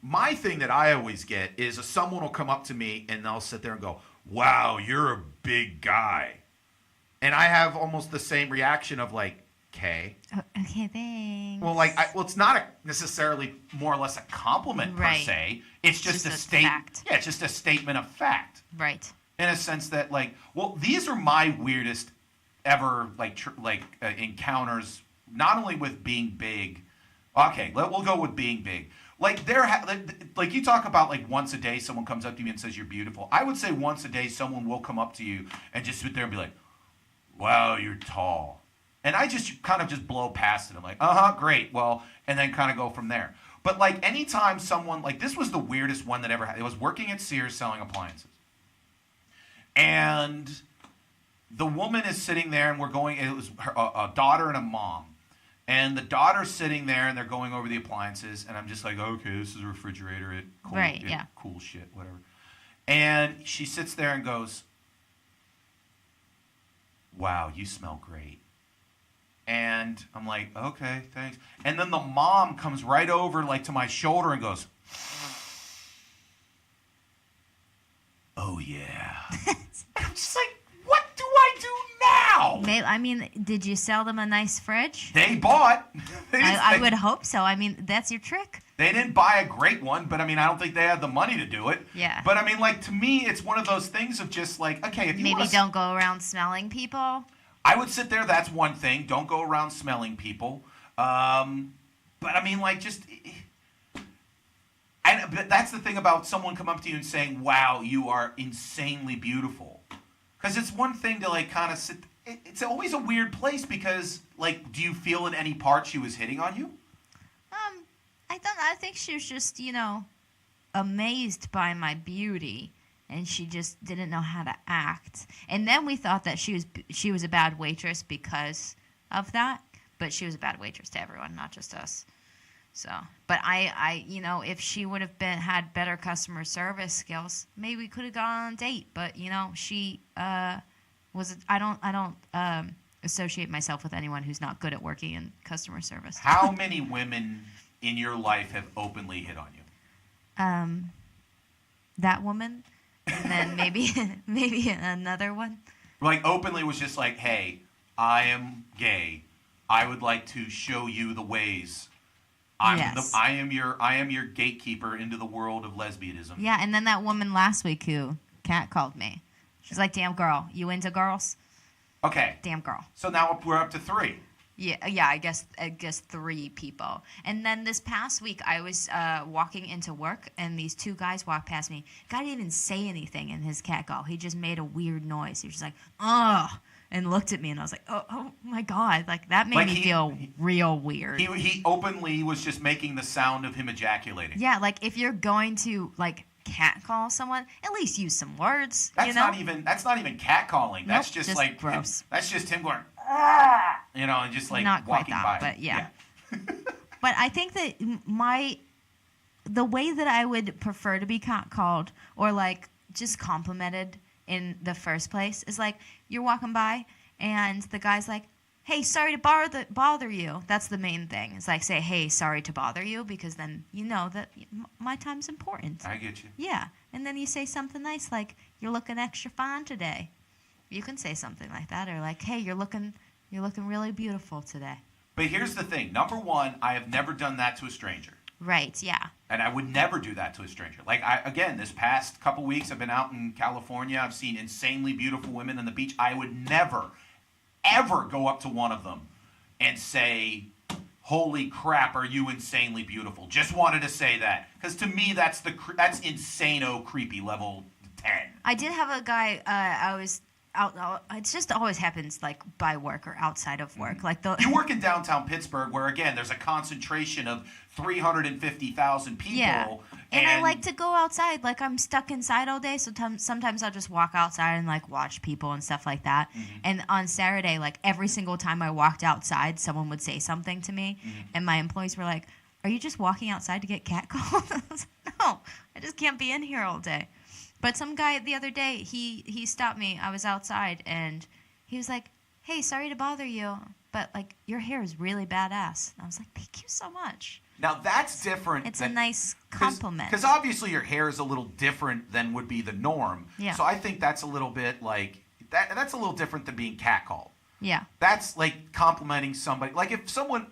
My thing that I always get is someone will come up to me and they'll sit there and go, "Wow, you're a big guy." And I have almost the same reaction of like, "Okay." Okay, thanks. Well, like, it's not necessarily more or less a compliment per se. It's just a statement. Yeah, it's just a statement of fact. Right. In a sense that, like, well, these are my weirdest ever, encounters. Not only with being big. Okay, we'll go with being big. Like like you talk about like once a day someone comes up to you and says you're beautiful. I would say once a day someone will come up to you and just sit there and be like, "Wow, you're tall." And I just kind of just blow past it. I'm like, great. Well, and then kind of go from there. But like anytime someone, like this was the weirdest one that ever happened. It was working at Sears selling appliances. And the woman is sitting there and it was a daughter and a mom. And the daughter's sitting there and they're going over the appliances. And I'm just like, "Okay, this is a refrigerator. Cool shit, whatever." And she sits there and goes, "Wow, you smell great." And I'm like, "Okay, thanks." And then the mom comes right over like to my shoulder and goes, "Oh yeah." I'm just like, what do I do now? I mean, did you sell them a nice fridge? They bought. I would hope so. I mean, that's your trick. They didn't buy a great one, but I mean, I don't think they had the money to do it. Yeah. But I mean, like, to me, it's one of those things of just like, okay, if you maybe don't go around smelling people. I would sit there. That's one thing. Don't go around smelling people. But I mean, like, just. But that's the thing about someone come up to you and saying, "Wow, you are insanely beautiful." Because it's one thing to like kind of sit. It's always a weird place because, like, do you feel in any part she was hitting on you? I think she was just, amazed by my beauty, and she just didn't know how to act. And then we thought that she was a bad waitress because of that, but she was a bad waitress to everyone, not just us. So, but I if she would have had better customer service skills, maybe we could have gone on a date. But she was. I don't associate myself with anyone who's not good at working in customer service. How many women in your life have openly hit on you? That woman, and then maybe another one. Like openly was just like, "Hey, I am gay. I would like to show you the ways. I am your gatekeeper into the world of lesbianism." Yeah, and then that woman last week who catcalled me. She's like, "Damn girl, you into girls?" Okay. Damn girl. So now we're up to 3. Yeah. I guess 3 people. And then this past week, I was walking into work, and these 2 guys walked past me. Guy didn't even say anything in his catcall. He just made a weird noise. He was just like, "Ugh," and looked at me, and I was like, oh my God, like that made me feel real weird. He openly was just making the sound of him ejaculating. Yeah, like if you're going to like catcall someone, at least use some words. That's not even catcalling. That's just like gross. That's just him going, "Ah," and just like not walking quite that, by. But yeah. But I think that the way that I would prefer to be catcalled, or like just complimented in the first place. Is like you're walking by and the guy's like, hey, sorry to bother you. That's the main thing. It's like, say, hey, sorry to bother you, because then you know that my time's important. I get you. Yeah. And then you say something nice like, you're looking extra fine today. You can say something like that, or like, hey, you're looking really beautiful today. But here's the thing. Number one, I have never done that to a stranger. Right, yeah. And I would never do that to a stranger. Like, again, this past couple weeks, I've been out in California. I've seen insanely beautiful women on the beach. I would never, ever go up to one of them and say, holy crap, are you insanely beautiful? Just wanted to say that. Because to me, that's insano creepy level 10. I did have a guy, it just always happens like by work or outside of work. Like you work in downtown Pittsburgh, where again there's a concentration of 350,000 people. Yeah. And I like to go outside. Like I'm stuck inside all day, so sometimes I'll just walk outside and like watch people and stuff like that. Mm-hmm. And on Saturday, like every single time I walked outside, someone would say something to me, and my employees were like, "Are you just walking outside to get catcalled?" I was like, "No, I just can't be in here all day." But some guy the other day, he stopped me. I was outside, and he was like, hey, sorry to bother you, but, like, your hair is really badass. And I was like, thank you so much. Now, that's different. It's a nice compliment. Because obviously your hair is a little different than would be the norm. Yeah. So I think that's a little bit, like, that's a little different than being catcalled. Yeah. That's, like, complimenting somebody. Like, if someone,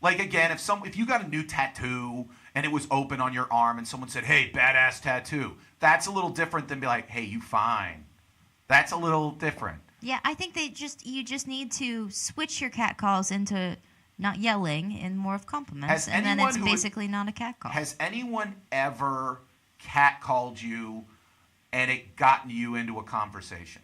like, again, if you got a new tattoo and it was open on your arm and someone said, hey, badass tattoo, that's a little different than be like, hey, you fine. That's a little different. Yeah, I think you just need to switch your catcalls into not yelling and more of compliments, and then it's basically not a catcall. Has anyone ever catcalled you and it gotten you into a conversation?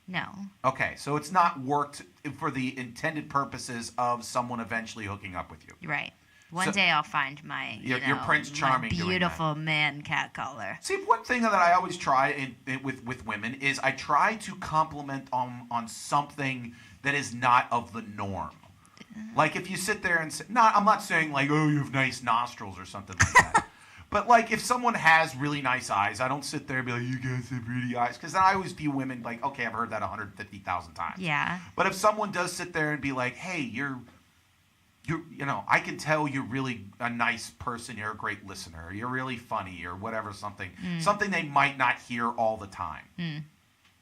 No. Okay, so it's not worked for the intended purposes of someone eventually hooking up with you. Right. One day I'll find my your Prince Charming, my beautiful man catcaller. See, one thing that I always try with women is I try to compliment on something that is not of the norm. Like if you sit there and say, I'm not saying like, oh, you have nice nostrils or something like that. But like if someone has really nice eyes, I don't sit there and be like, you guys have pretty eyes. Because then I always view women like, okay, I've heard that 150,000 times. Yeah. But if someone does sit there and be like, hey, I can tell you're really a nice person. You're a great listener. You're really funny or whatever, something they might not hear all the time.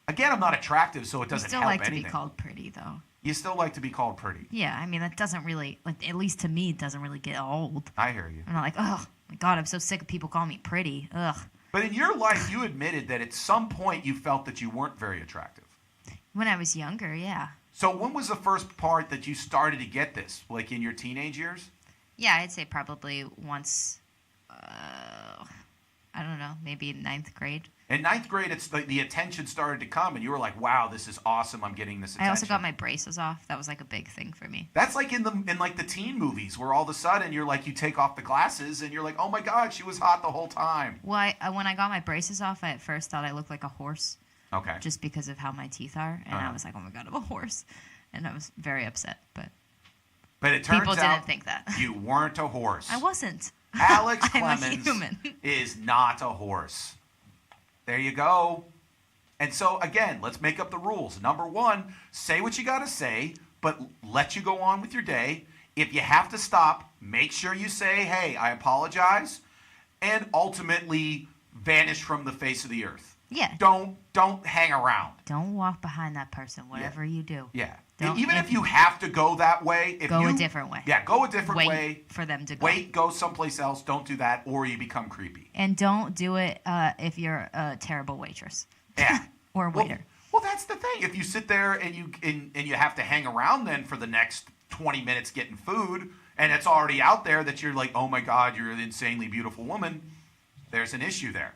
Again, I'm not attractive, so it doesn't help anything. You still like to be called pretty, though. You still like to be called pretty. Yeah, I mean, that doesn't really, like, at least to me, it doesn't really get old. I hear you. I'm not like, oh, my God, I'm so sick of people calling me pretty. Ugh. But in your life, you admitted that at some point you felt that you weren't very attractive. When I was younger, yeah. So when was the first part that you started to get this? Like in your teenage years? Yeah, I'd say probably once, I don't know, maybe in 9th grade. In 9th grade, it's the attention started to come, and you were like, wow, this is awesome. I'm getting this attention. I also got my braces off. That was like a big thing for me. That's like in the teen movies where all of a sudden you're like, you take off the glasses, and you're like, oh my God, she was hot the whole time. Well, when I got my braces off, I at first thought I looked like a horse. Okay. Just because of how my teeth are. And I was like, oh my God, I'm a horse. And I was very upset. But it turns people out didn't think that. You weren't a horse. I wasn't. Alex I'm Clemens a human. is not a horse. There you go. And so, again, let's make up the rules. Number one, say what you got to say, but let you go on with your day. If you have to stop, make sure you say, hey, I apologize, and ultimately vanish from the face of the earth. Yeah. Don't hang around. Don't walk behind that person, whatever you do. Yeah. Even if you have to go that way. Go a different way. Yeah, go a different way. Wait for them to go. Go someplace else. Don't do that, or you become creepy. And don't do it if you're a terrible waitress. Yeah. Or waiter. Well, that's the thing. If you sit there and you have to hang around then for the next 20 minutes getting food, and it's already out there that you're like, oh my God, you're an insanely beautiful woman, there's an issue there.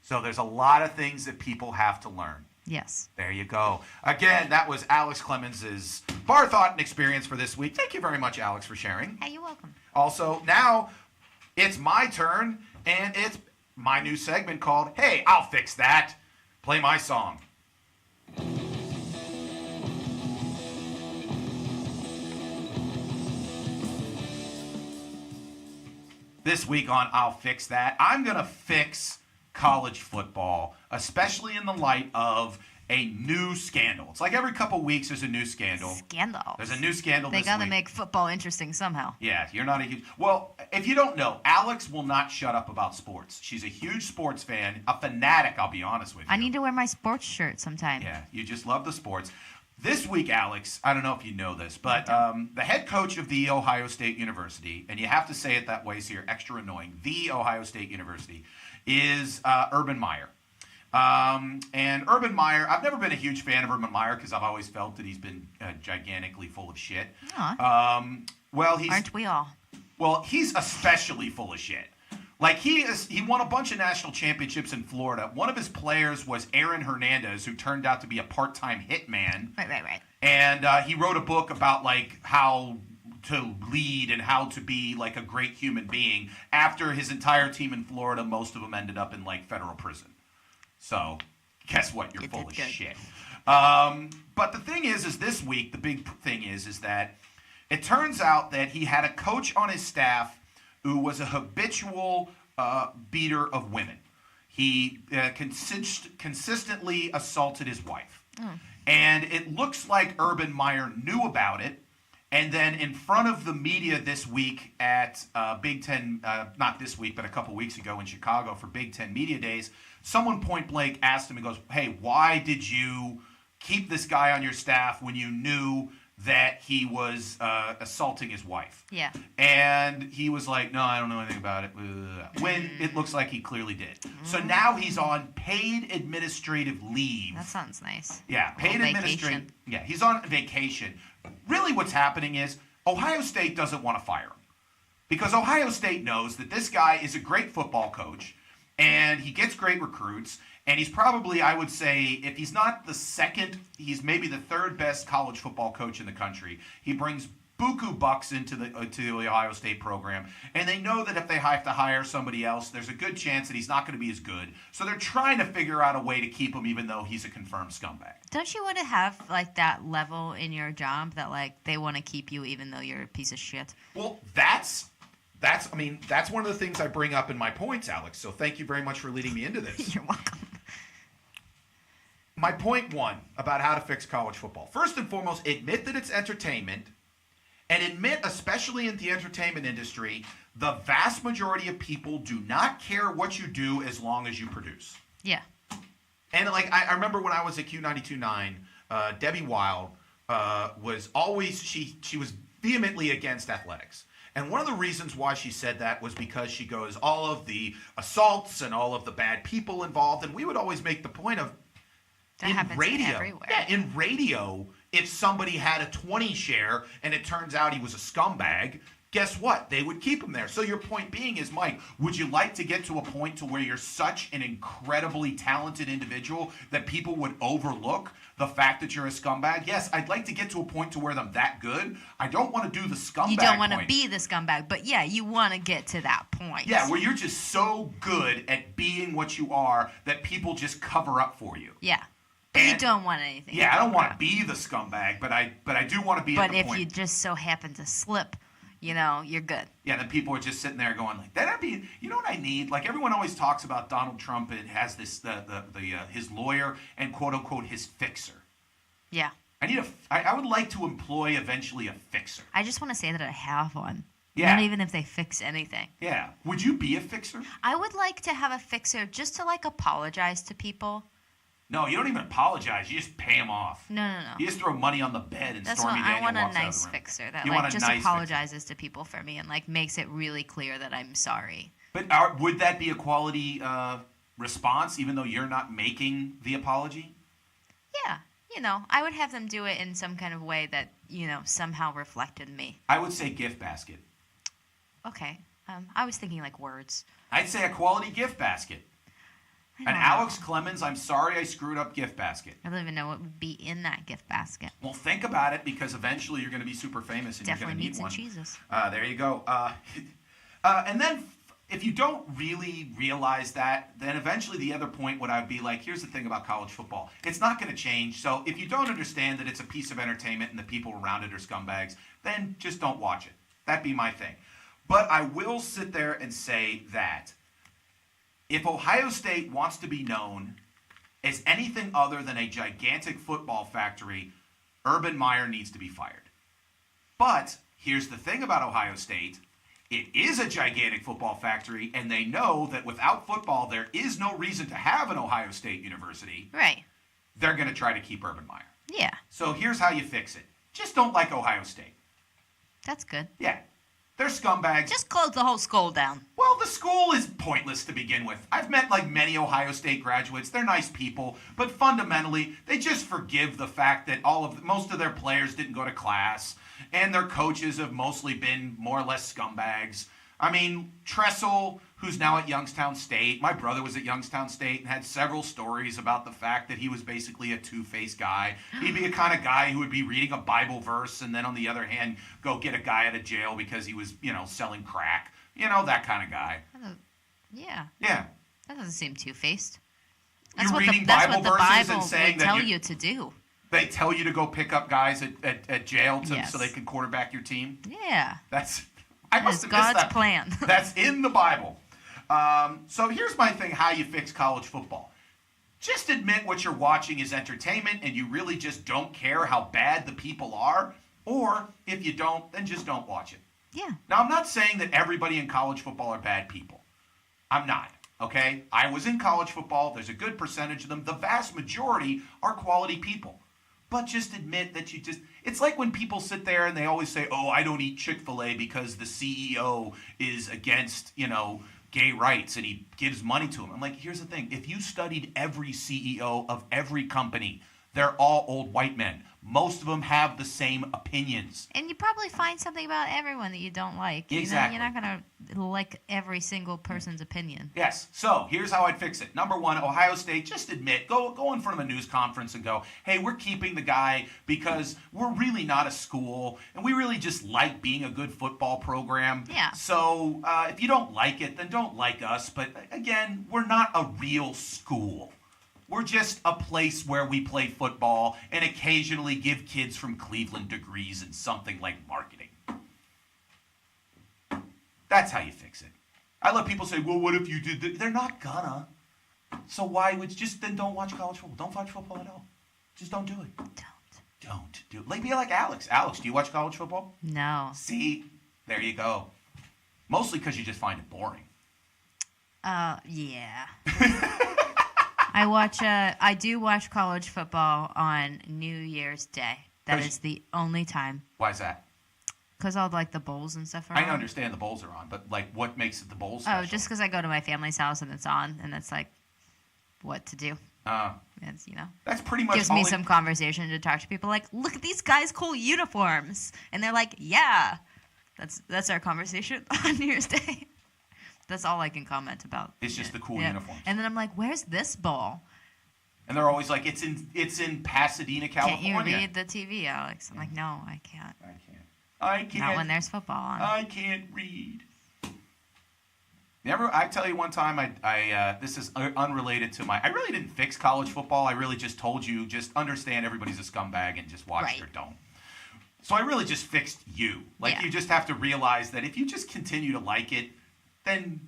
So there's a lot of things that people have to learn. Yes. There you go. Again, that was Alex Clemens' bar thought and experience for this week. Thank you very much, Alex, for sharing. Hey, you're welcome. Also, now it's my turn, and it's my new segment called Hey, I'll Fix That. Play my song. This week on I'll Fix That, I'm going to fix college football, especially in the light of a new scandal. It's like every couple weeks there's a new scandal. Scandal. There's a new scandal They this gotta week. make football interesting somehow. Yeah, you're not a huge... Well, if you don't know, Alex will not shut up about sports. She's a huge sports fan, a fanatic, I'll be honest with you. I need to wear my sports shirt sometime. Yeah, you just love the sports. This week, Alex, I don't know if you know this, but the head coach of The Ohio State University, and you have to say it that way so you're extra annoying, The Ohio State University, is Urban Meyer. And Urban Meyer, I've never been a huge fan of Urban Meyer because I've always felt that he's been gigantically full of shit. Aren't we all? Well, he's especially full of shit. Like, he won a bunch of national championships in Florida. One of his players was Aaron Hernandez, who turned out to be a part-time hitman. Right. And he wrote a book about, like, how to lead and how to be, like, a great human being. After his entire team in Florida, most of them ended up in, like, federal prison. So, guess what? You're full of shit. But the thing is this week, the big thing is that it turns out that he had a coach on his staff who was a habitual beater of women. He consistently assaulted his wife. And it looks like Urban Meyer knew about it. And then in front of the media this week at Big Ten, not this week, but a couple weeks ago in Chicago for Big Ten Media Days, someone point blank asked him and goes, hey, why did you keep this guy on your staff when you knew that he was assaulting his wife? Yeah. And he was like, no, I don't know anything about it. When it looks like he clearly did. So now he's on paid administrative leave. That sounds nice. Yeah, paid administrative. Yeah, he's on vacation. Really what's happening is Ohio State doesn't want to fire him. Because Ohio State knows that this guy is a great football coach and he gets great recruits. And he's probably, I would say, if he's not the second, he's maybe the third best college football coach in the country. He brings buku bucks into the Ohio State program. And they know that if they have to hire somebody else, there's a good chance that he's not going to be as good. So they're trying to figure out a way to keep him even though he's a confirmed scumbag. Don't you want to have, like, that level in your job that, like, they want to keep you even though you're a piece of shit? Well, that's one of the things I bring up in my points, Alex. So thank you very much for leading me into this. You're welcome. My point one about how to fix college football. First and foremost, admit that it's entertainment, and admit, especially in the entertainment industry, the vast majority of people do not care what you do as long as you produce. Yeah. And, like, I remember when I was at Q92.9, Debbie Wild was always, she was vehemently against athletics. And one of the reasons why she said that was because she goes, all of the assaults and all of the bad people involved, and we would always make the point of, that happens everywhere. Yeah, in radio, if somebody had a 20 share and it turns out he was a scumbag, guess what? They would keep him there. So your point being is, Mike, would you like to get to a point to where you're such an incredibly talented individual that people would overlook the fact that you're a scumbag? Yes, I'd like to get to a point to where I'm that good. I don't want to do the scumbag You don't want to point. be the scumbag, but yeah, you want to get to that point. Yeah, where you're just so good at being what you are that people just cover up for you. Yeah. But you don't want anything. Yeah, I don't want to be the scumbag, but I do want to be at the point. But if you just so happen to slip, you know, you're good. Yeah, then people are just sitting there going like, that'd be, you know what I need? Like, everyone always talks about Donald Trump and has this his lawyer and quote unquote his fixer. Yeah. I would like to employ eventually a fixer. I just want to say that I have one. Yeah. Not even if they fix anything. Yeah. Would you be a fixer? I would like to have a fixer just to, like, apologize to people. No, you don't even apologize. You just pay them off. No. You just throw money on the bed and That's Stormy what Daniel I want. walks A out of nice the room. fixer that, You like, want a just nice apologizes to people for me and, like, makes it really clear that I'm sorry. But would that be a quality response, even though you're not making the apology? Yeah. You know, I would have them do it in some kind of way that, you know, somehow reflected me. I would say gift basket. Okay. I was thinking, like, words. I'd say a quality gift basket. An Alex Clemens, I'm sorry I screwed up gift basket. I don't even know what would be in that gift basket. Well, think about it, because eventually you're going to be super famous and Definitely you're going to need meats one. and cheeses. There you go. And then if you don't really realize that, then eventually the other point would I be like, here's the thing about college football. It's not going to change. So if you don't understand that it's a piece of entertainment and the people around it are scumbags, then just don't watch it. That'd be my thing. But I will sit there and say that if Ohio State wants to be known as anything other than a gigantic football factory, Urban Meyer needs to be fired. But here's the thing about Ohio State. It is a gigantic football factory, and they know that without football, there is no reason to have an Ohio State University. Right. They're going to try to keep Urban Meyer. Yeah. So here's how you fix it. Just don't like Ohio State. That's good. Yeah. They're scumbags. Just close the whole school down. Well, the school is pointless to begin with. I've met like many Ohio State graduates. They're nice people, but fundamentally, they just forgive the fact that most of their players didn't go to class, and their coaches have mostly been more or less scumbags. I mean, Tressel, who's now at Youngstown State, my brother was at Youngstown State and had several stories about the fact that he was basically a two-faced guy. He'd be a kind of guy who would be reading a Bible verse and then on the other hand go get a guy out of jail because he was, selling crack. That kind of guy. Yeah. Yeah. That doesn't seem two-faced. You're reading Bible verses and saying that tell you to do. They tell you to go pick up guys at jail Yes. so they can quarterback your team? Yeah. I must have God's missed that. plan. That's in the Bible. So here's my thing, how you fix college football. Just admit what you're watching is entertainment and you really just don't care how bad the people are. Or if you don't, then just don't watch it. Yeah. Now, I'm not saying that everybody in college football are bad people. I'm not, okay? I was in college football. There's a good percentage of them. The vast majority are quality people. But just admit that it's like when people sit there and they always say, oh, I don't eat Chick-fil-A because the CEO is against, gay rights and he gives money to them. I'm like, here's the thing. If you studied every CEO of every company, they're all old white men. Most of them have the same opinions. And you probably find something about everyone that you don't like. Exactly. You're not going to like every single person's opinion. Yes. So here's how I'd fix it. Number one, Ohio State, just admit, go in front of a news conference and go, hey, we're keeping the guy because we're really not a school and we really just like being a good football program. Yeah. So if you don't like it, then don't like us. But again, we're not a real school. We're just a place where we play football and occasionally give kids from Cleveland degrees in something like marketing. That's how you fix it. I let people say, well, what if you did that? They're not gonna. So why would you then don't watch college football? Don't watch football at all. Just don't do it. Don't do it. Like, be like Alex. Alex, do you watch college football? No. See? There you go. Mostly because you just find it boring. Yeah. I do watch college football on New Year's Day. That is the only time. Why is that? Because all the bowls and stuff are I on. understand the bowls are on, but what makes it the bowls special? Oh, just because I go to my family's house and it's on, and it's what to do. It's, That's pretty much gives me some conversation to talk to people like, look at these guys' cool uniforms, and they're like, yeah. That's our conversation on New Year's Day. That's all I can comment about. It's just the cool uniforms. And then I'm like, where's this bowl? And they're always like, it's in Pasadena, California. Can't you read the TV, Alex? I'm like, no, I can't. I can't. Not when there's football on. I can't read. I tell you one time, this is unrelated to I really didn't fix college football. I really just told you, just understand everybody's a scumbag and just watch it or don't. So I really just fixed you. You just have to realize that if you just continue to like it, then,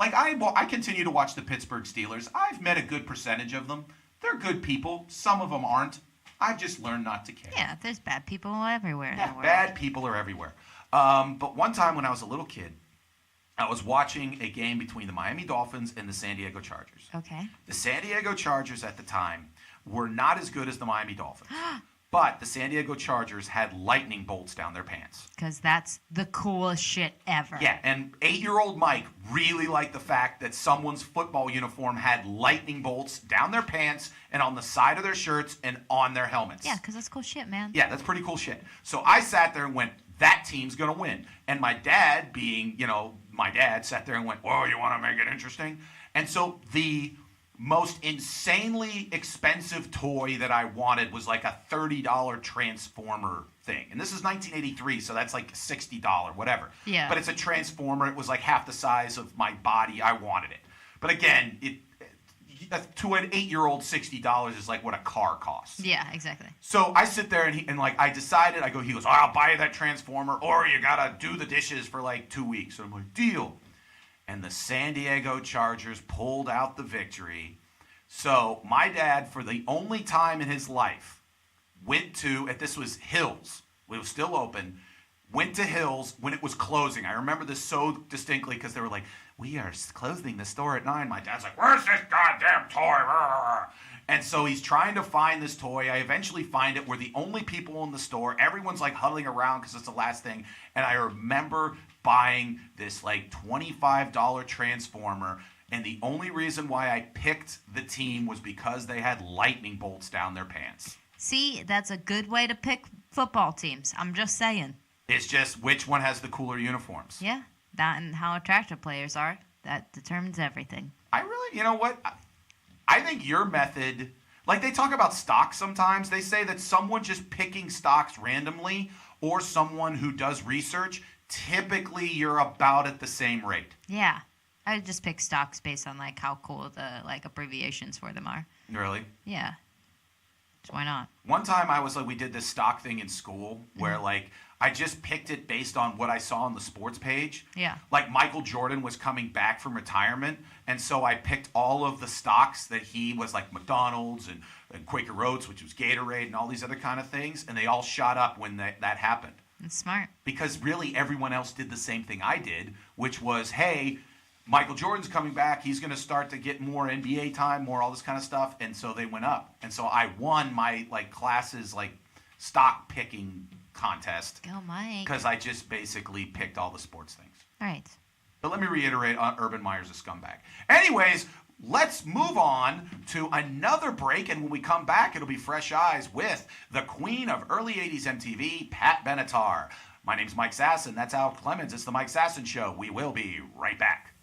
I continue to watch the Pittsburgh Steelers. I've met a good percentage of them. They're good people. Some of them aren't. I've just learned not to care. Yeah, there's bad people everywhere in the world. Bad people are everywhere. But one time when I was a little kid, I was watching a game between the Miami Dolphins and the San Diego Chargers. Okay. The San Diego Chargers at the time were not as good as the Miami Dolphins. But the San Diego Chargers had lightning bolts down their pants. Because that's the coolest shit ever. Yeah, and 8-year-old Mike really liked the fact that someone's football uniform had lightning bolts down their pants and on the side of their shirts and on their helmets. Yeah, because that's cool shit, man. Yeah, that's pretty cool shit. So I sat there and went, that team's going to win. And my dad, being, my dad, sat there and went, whoa, you want to make it interesting? And so the most insanely expensive toy that I wanted was like a $30 Transformer thing. And this is 1983, so that's like $60, whatever. Yeah. But it's a Transformer. It was like half the size of my body. I wanted it. But again, to an 8-year-old, $60 is like what a car costs. Yeah, exactly. So I sit there and I decided, he goes, I'll buy you that Transformer or you got to do the dishes for like 2 weeks. So I'm like, deal. and the San Diego Chargers pulled out the victory. So my dad, for the only time in his life, went to, this was Hills, it was still open, went to Hills when it was closing. I remember this so distinctly because they were like, we are closing the store at 9. My dad's like, where's this goddamn toy? And so he's trying to find this toy. I eventually find it. We're the only people in the store. Everyone's like huddling around because it's the last thing. And I remember buying this like $25 Transformer. And the only reason why I picked the team was because they had lightning bolts down their pants. See, that's a good way to pick football teams. I'm just saying. It's just which one has the cooler uniforms. Yeah, that and how attractive players are. That determines everything. I really, you know what? I think your method, like they talk about stocks sometimes. They say that someone just picking stocks randomly or someone who does research, typically you're about at the same rate. Yeah. I would just pick stocks based on like how cool the like abbreviations for them are. Really? Yeah. So why not? One time I was like, we did this stock thing in school where like I just picked it based on what I saw on the sports page. Yeah. Like Michael Jordan was coming back from retirement, and so I picked all of the stocks that he was like McDonald's and Quaker Oats, which was Gatorade, and all these other kind of things, and they all shot up when that happened. That's smart. Because really everyone else did the same thing I did, which was, hey, Michael Jordan's coming back. He's going to start to get more NBA time, more all this kind of stuff, and so they went up. And so I won my like class's like stock picking contest. Go, Mike. Because I just basically picked all the sports things. All right. But let me reiterate, Urban Meyer's a scumbag. Anyways, let's move on to another break, and when we come back, it'll be Fresh Eyes with the queen of early 80s MTV, Pat Benatar. My name's Mike Sasson. That's Al Clemens. It's the Mike Sasson Show. We will be right back.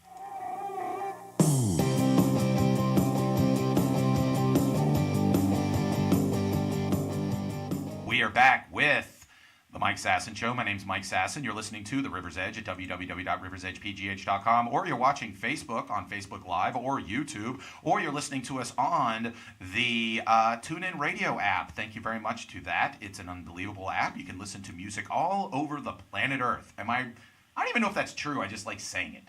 We are back with the Mike Sasson Show. My name's Mike Sasson. You're listening to The River's Edge at www.riversedgepgh.com, or you're watching Facebook on Facebook Live or YouTube, or you're listening to us on the TuneIn Radio app. Thank you very much to that. It's an unbelievable app. You can listen to music all over the planet Earth. I don't even know if that's true. I just like saying it.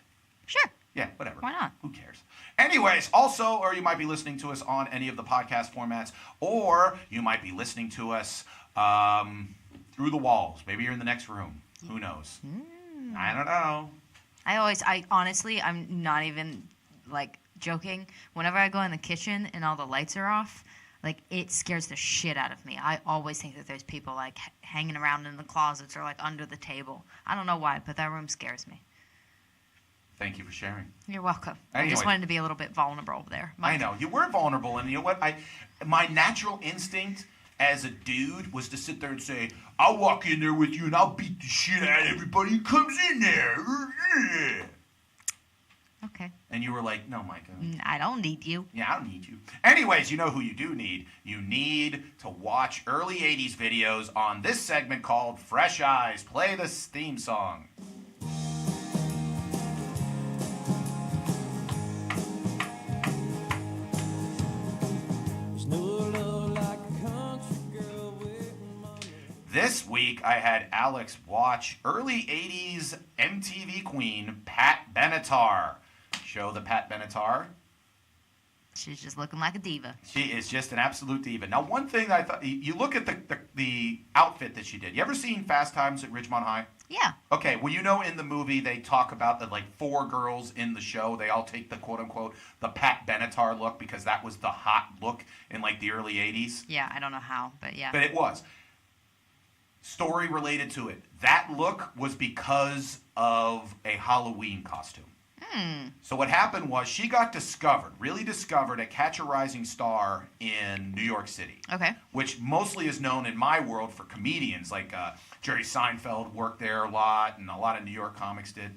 Sure. Yeah, whatever. Why not? Who cares? Anyways, also, or you might be listening to us on any of the podcast formats, or you might be listening to us through the walls. Maybe you're in the next room. Who knows? I don't know. I honestly, I'm not even like joking. Whenever I go in the kitchen and all the lights are off, like it scares the shit out of me. I always think that there's people like hanging around in the closets or like under the table. I don't know why, but that room scares me. Thank you for sharing. You're welcome. Anyway. I just wanted to be a little bit vulnerable there. I know. You were vulnerable, and you know what? My natural instinct as a dude was to sit there and say, I'll walk in there with you and I'll beat the shit out of everybody who comes in there. Okay. And you were like, no, Micah. I don't need you. Yeah, I don't need you. Anyways, you know who you do need. You need to watch early 80s videos on this segment called Fresh Eyes. Play this theme song. This week, I had Alex watch early 80s MTV queen, Pat Benatar. Show the Pat Benatar. She's just looking like a diva. She is just an absolute diva. Now, one thing that I thought, you look at the outfit that she did. You ever seen Fast Times at Ridgemont High? Yeah. Okay, well, you know in the movie they talk about the like 4 girls in the show. They all take the quote-unquote the Pat Benatar look because that was the hot look in like the early 80s. Yeah, I don't know how, but yeah. But it was. Story related to it. That look was because of a Halloween costume. So what happened was she got really discovered at Catch a Rising Star in New York City. Okay. Which mostly is known in my world for comedians. Like Jerry Seinfeld worked there a lot, and a lot of New York comics did.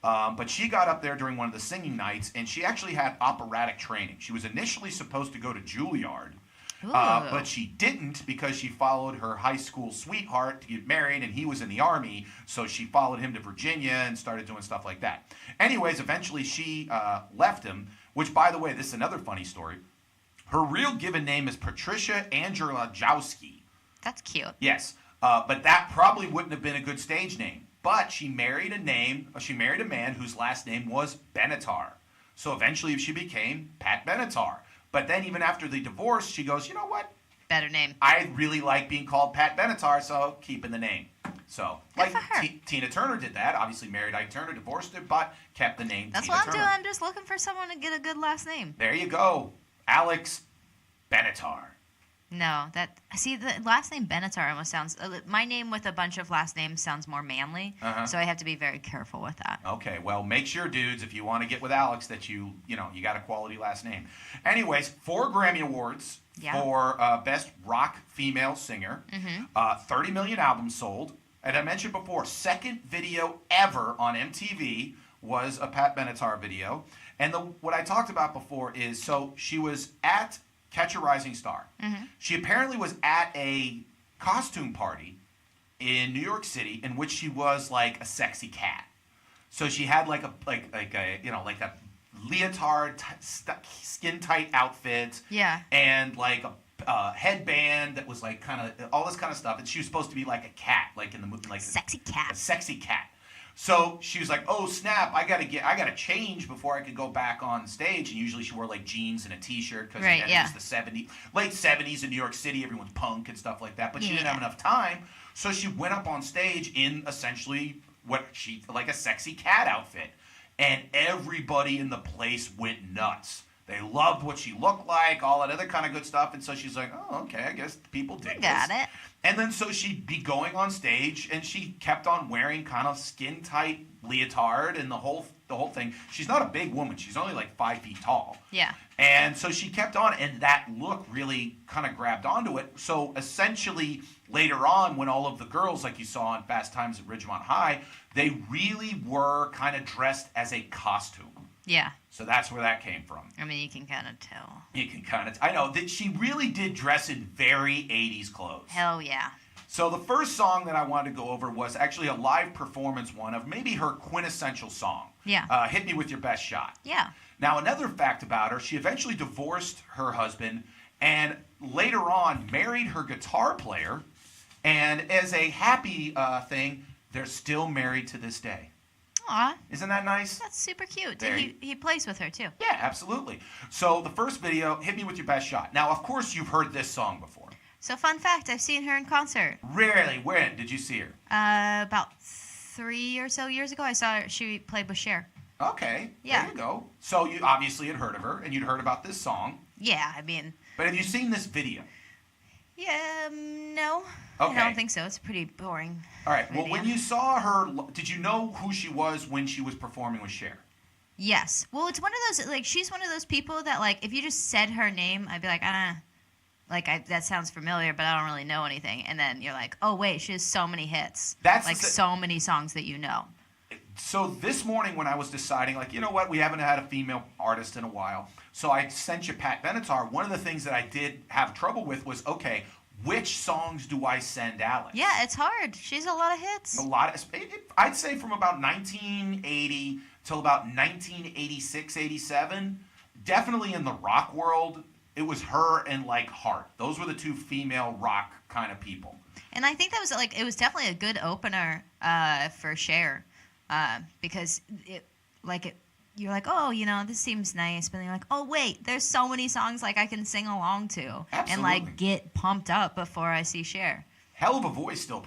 But she got up there during one of the singing nights, and she actually had operatic training. She was initially supposed to go to Juilliard. But she didn't because she followed her high school sweetheart to get married, and he was in the Army, so she followed him to Virginia and started doing stuff like that. Anyways, eventually she left him, which, by the way, this is another funny story. Her real given name is Patricia Angela Jowski. That's cute. Yes, but that probably wouldn't have been a good stage name But she married a man whose last name was Benatar. So eventually she became Pat Benatar. But then even after the divorce, she goes, you know what? Better name. I really like being called Pat Benatar, so keeping the name. So, Good like for her. Tina Turner did that. Obviously married Ike Turner, divorced her, but kept the name That's Tina what I'm Turner. doing. I'm just looking for someone to get a good last name. There you go. Alex Benatar. No, the last name Benatar almost sounds. My name with a bunch of last names sounds more manly, so I have to be very careful with that. Okay, well, make sure, dudes, if you want to get with Alex, that you got a quality last name. Anyways, 4 Grammy Awards for Best Rock Female Singer, 30 million albums sold, and I mentioned before, second video ever on MTV was a Pat Benatar video. And what I talked about before is, so she was at Catch a Rising Star. She apparently was at a costume party in New York City in which she was like a sexy cat. So she had like a leotard, skin tight outfit. Yeah. And like a headband that was like kind of all this kind of stuff. And she was supposed to be like a cat, like in the movie, like Sexy cat. a sexy cat. So she was like, "Oh snap! I gotta change before I could go back on stage." And usually she wore like jeans and a t-shirt because it was the late '70s in New York City. Everyone's punk and stuff like that. But she didn't have enough time, so she went up on stage in essentially like a sexy cat outfit, and everybody in the place went nuts. They loved what she looked like, all that other kind of good stuff. And so she's like, "Oh, okay, I guess people dig this." Got it. And then so she'd be going on stage, and she kept on wearing kind of skin-tight leotard and the whole thing. She's not a big woman. She's only like 5 feet tall. Yeah. And so she kept on, and that look really kind of grabbed onto it. So essentially, later on, when all of the girls, like you saw on Fast Times at Ridgemont High, they really were kind of dressed as a costume. Yeah. So that's where that came from. I mean, you can kind of tell. You can kind of... I know that she really did dress in very 80s clothes. Hell yeah. So the first song that I wanted to go over was actually a live performance one of maybe her quintessential song. Yeah. Hit Me With Your Best Shot. Yeah. Now, another fact about her, she eventually divorced her husband and later on married her guitar player. And as a happy thing, they're still married to this day. Aw. Isn't that nice? That's super cute. Very. He plays with her, too. Yeah, absolutely. So the first video, Hit Me With Your Best Shot. Now, of course, you've heard this song before. So, fun fact, I've seen her in concert. Really? When did you see her? About 3 or so years ago, I saw her. She played with Cher. Okay. Yeah. There you go. So you obviously had heard of her, and you'd heard about this song. Yeah, I mean... But have you seen this video? Yeah, no. Okay. I don't think so. It's pretty boring. All right. Well, video. when you saw her, did you know who she was when she was performing with Cher? Yes. Well, it's one of those, like, she's one of those people that, like, if you just said her name, I'd be like, that sounds familiar, but I don't really know anything. And then you're like, oh, wait, she has so many hits. So many songs that you know. So this morning when I was deciding, like, you know what, we haven't had a female artist in a while, so I sent you Pat Benatar. One of the things that I did have trouble with was, okay, which songs do I send Alex? Yeah, it's hard. She's a lot of hits. I'd say from about 1980 till about 1986, 87, definitely in the rock world, it was her and, like, Heart. Those were the two female rock kind of people. And I think that was, like, it was definitely a good opener for Cher. Because you're like, oh, you know, this seems nice, but then you're like, oh wait, there's so many songs like I can sing along to, Absolutely. and like get pumped up before I see Cher. Hell of a voice, still.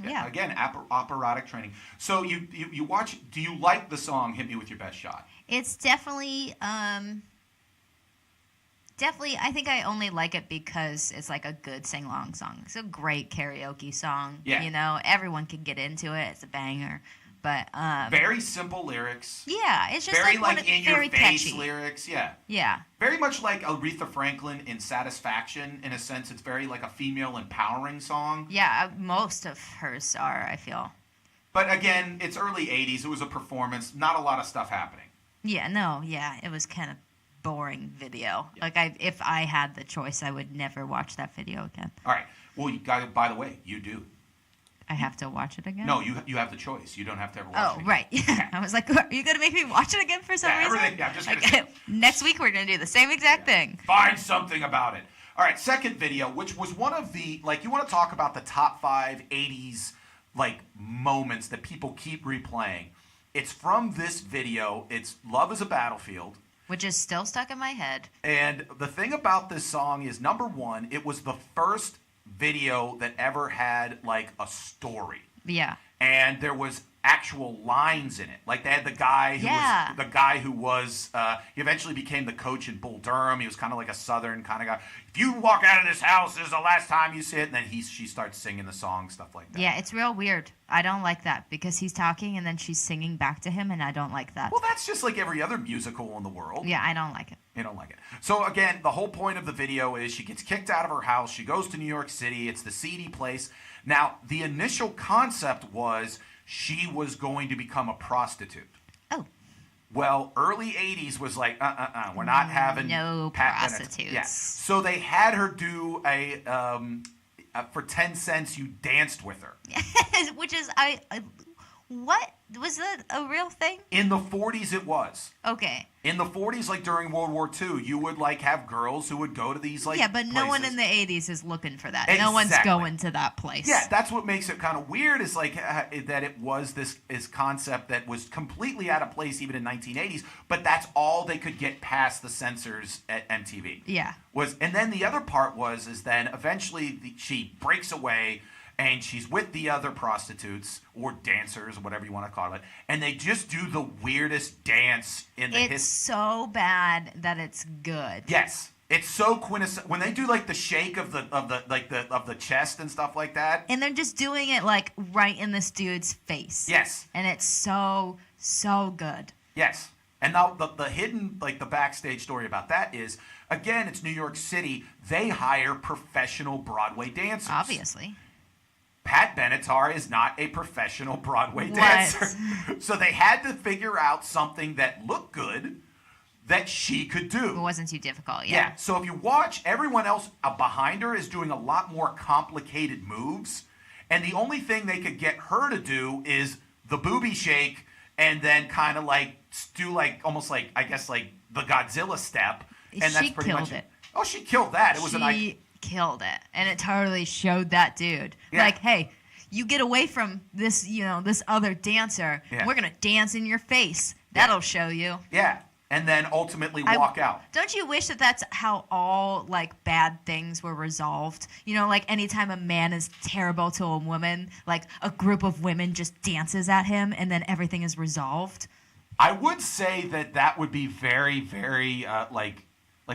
Yeah. Again, operatic training. So you watch. Do you like the song "Hit Me With Your Best Shot"? It's definitely. I think I only like it because it's like a good sing-along song. It's a great karaoke song. Yeah. You know, everyone can get into it. It's a banger. But very simple lyrics. Yeah, it's just very like in your very face catchy lyrics. Yeah. Yeah. Very much like Aretha Franklin in Satisfaction. In a sense, it's very like a female empowering song. Yeah, most of hers are, I feel. But again, it's early 80s. It was a performance. Not a lot of stuff happening. Yeah, it was kind of boring video. Yeah. Like if I had the choice, I would never watch that video again. All right. Well, by the way, you do. I have to watch it again? No, you have the choice. You don't have to ever watch it again. Oh, right. Yeah. I was like, are you going to make me watch it again for some reason? I'm just going to next week we're going to do the same exact thing. Find something about it. All right, second video, which was one of the, like, you want to talk about the top 5 80s, like moments that people keep replaying. It's from this video. It's Love is a Battlefield. Which is still stuck in my head. And the thing about this song is, number one, it was the first video that ever had like a story. Yeah. And there was actual lines in it. Like they had the guy who was he eventually became the coach in Bull Durham. He was kind of like a Southern kind of guy. If you walk out of this house, this is the last time you see it. And then she starts singing the song, stuff like that. Yeah, it's real weird. I don't like that because he's talking and then she's singing back to him, and I don't like that. Well, that's just like every other musical in the world. Yeah, I don't like it. You don't like it. So again, the whole point of the video is she gets kicked out of her house. She goes to New York City. It's the seedy place. Now, the initial concept was she was going to become a prostitute. Oh. Well, early 80s was like, we're not having no prostitutes. Yeah. So they had her do a, for 10 cents, you danced with her. Which is, what? Was that a real thing? In the 40s, it was. Okay. In the 40s, like during World War II, you would like have girls who would go to these like but no one places. in the 80s is looking for that. Exactly. No one's going to that place. Yeah, that's what makes it kind of weird is like that it was this concept that was completely out of place even in 1980s, but that's all they could get past the censors at MTV. Yeah. And then the other part is then eventually she breaks away and she's with the other prostitutes or dancers or whatever you want to call it, and they just do the weirdest dance in the history. It's so bad that it's good. Yes. It's so quintessential when they do like the shake of the chest and stuff like that. And they're just doing it like right in this dude's face. Yes. And it's so good. Yes. And now the hidden, like the backstage story about that is, again, it's New York City. They hire professional Broadway dancers. Obviously. Pat Benatar is not a professional Broadway dancer. So they had to figure out something that looked good that she could do. It wasn't too difficult, Yeah. So if you watch, everyone else behind her is doing a lot more complicated moves. And the only thing they could get her to do is the booby shake and then kind of like do like almost like, I guess, like the Godzilla step. And that's pretty much it. Oh, she killed that. It was She killed it. And it totally showed that dude. Yeah. Like, hey, you get away from this, this other dancer. Yeah. We're going to dance in your face. That'll show you. Yeah. And then ultimately walk out. Don't you wish that that's how all, like, bad things were resolved? Like, anytime a man is terrible to a woman, like, a group of women just dances at him and then everything is resolved? I would say that would be very, very, like,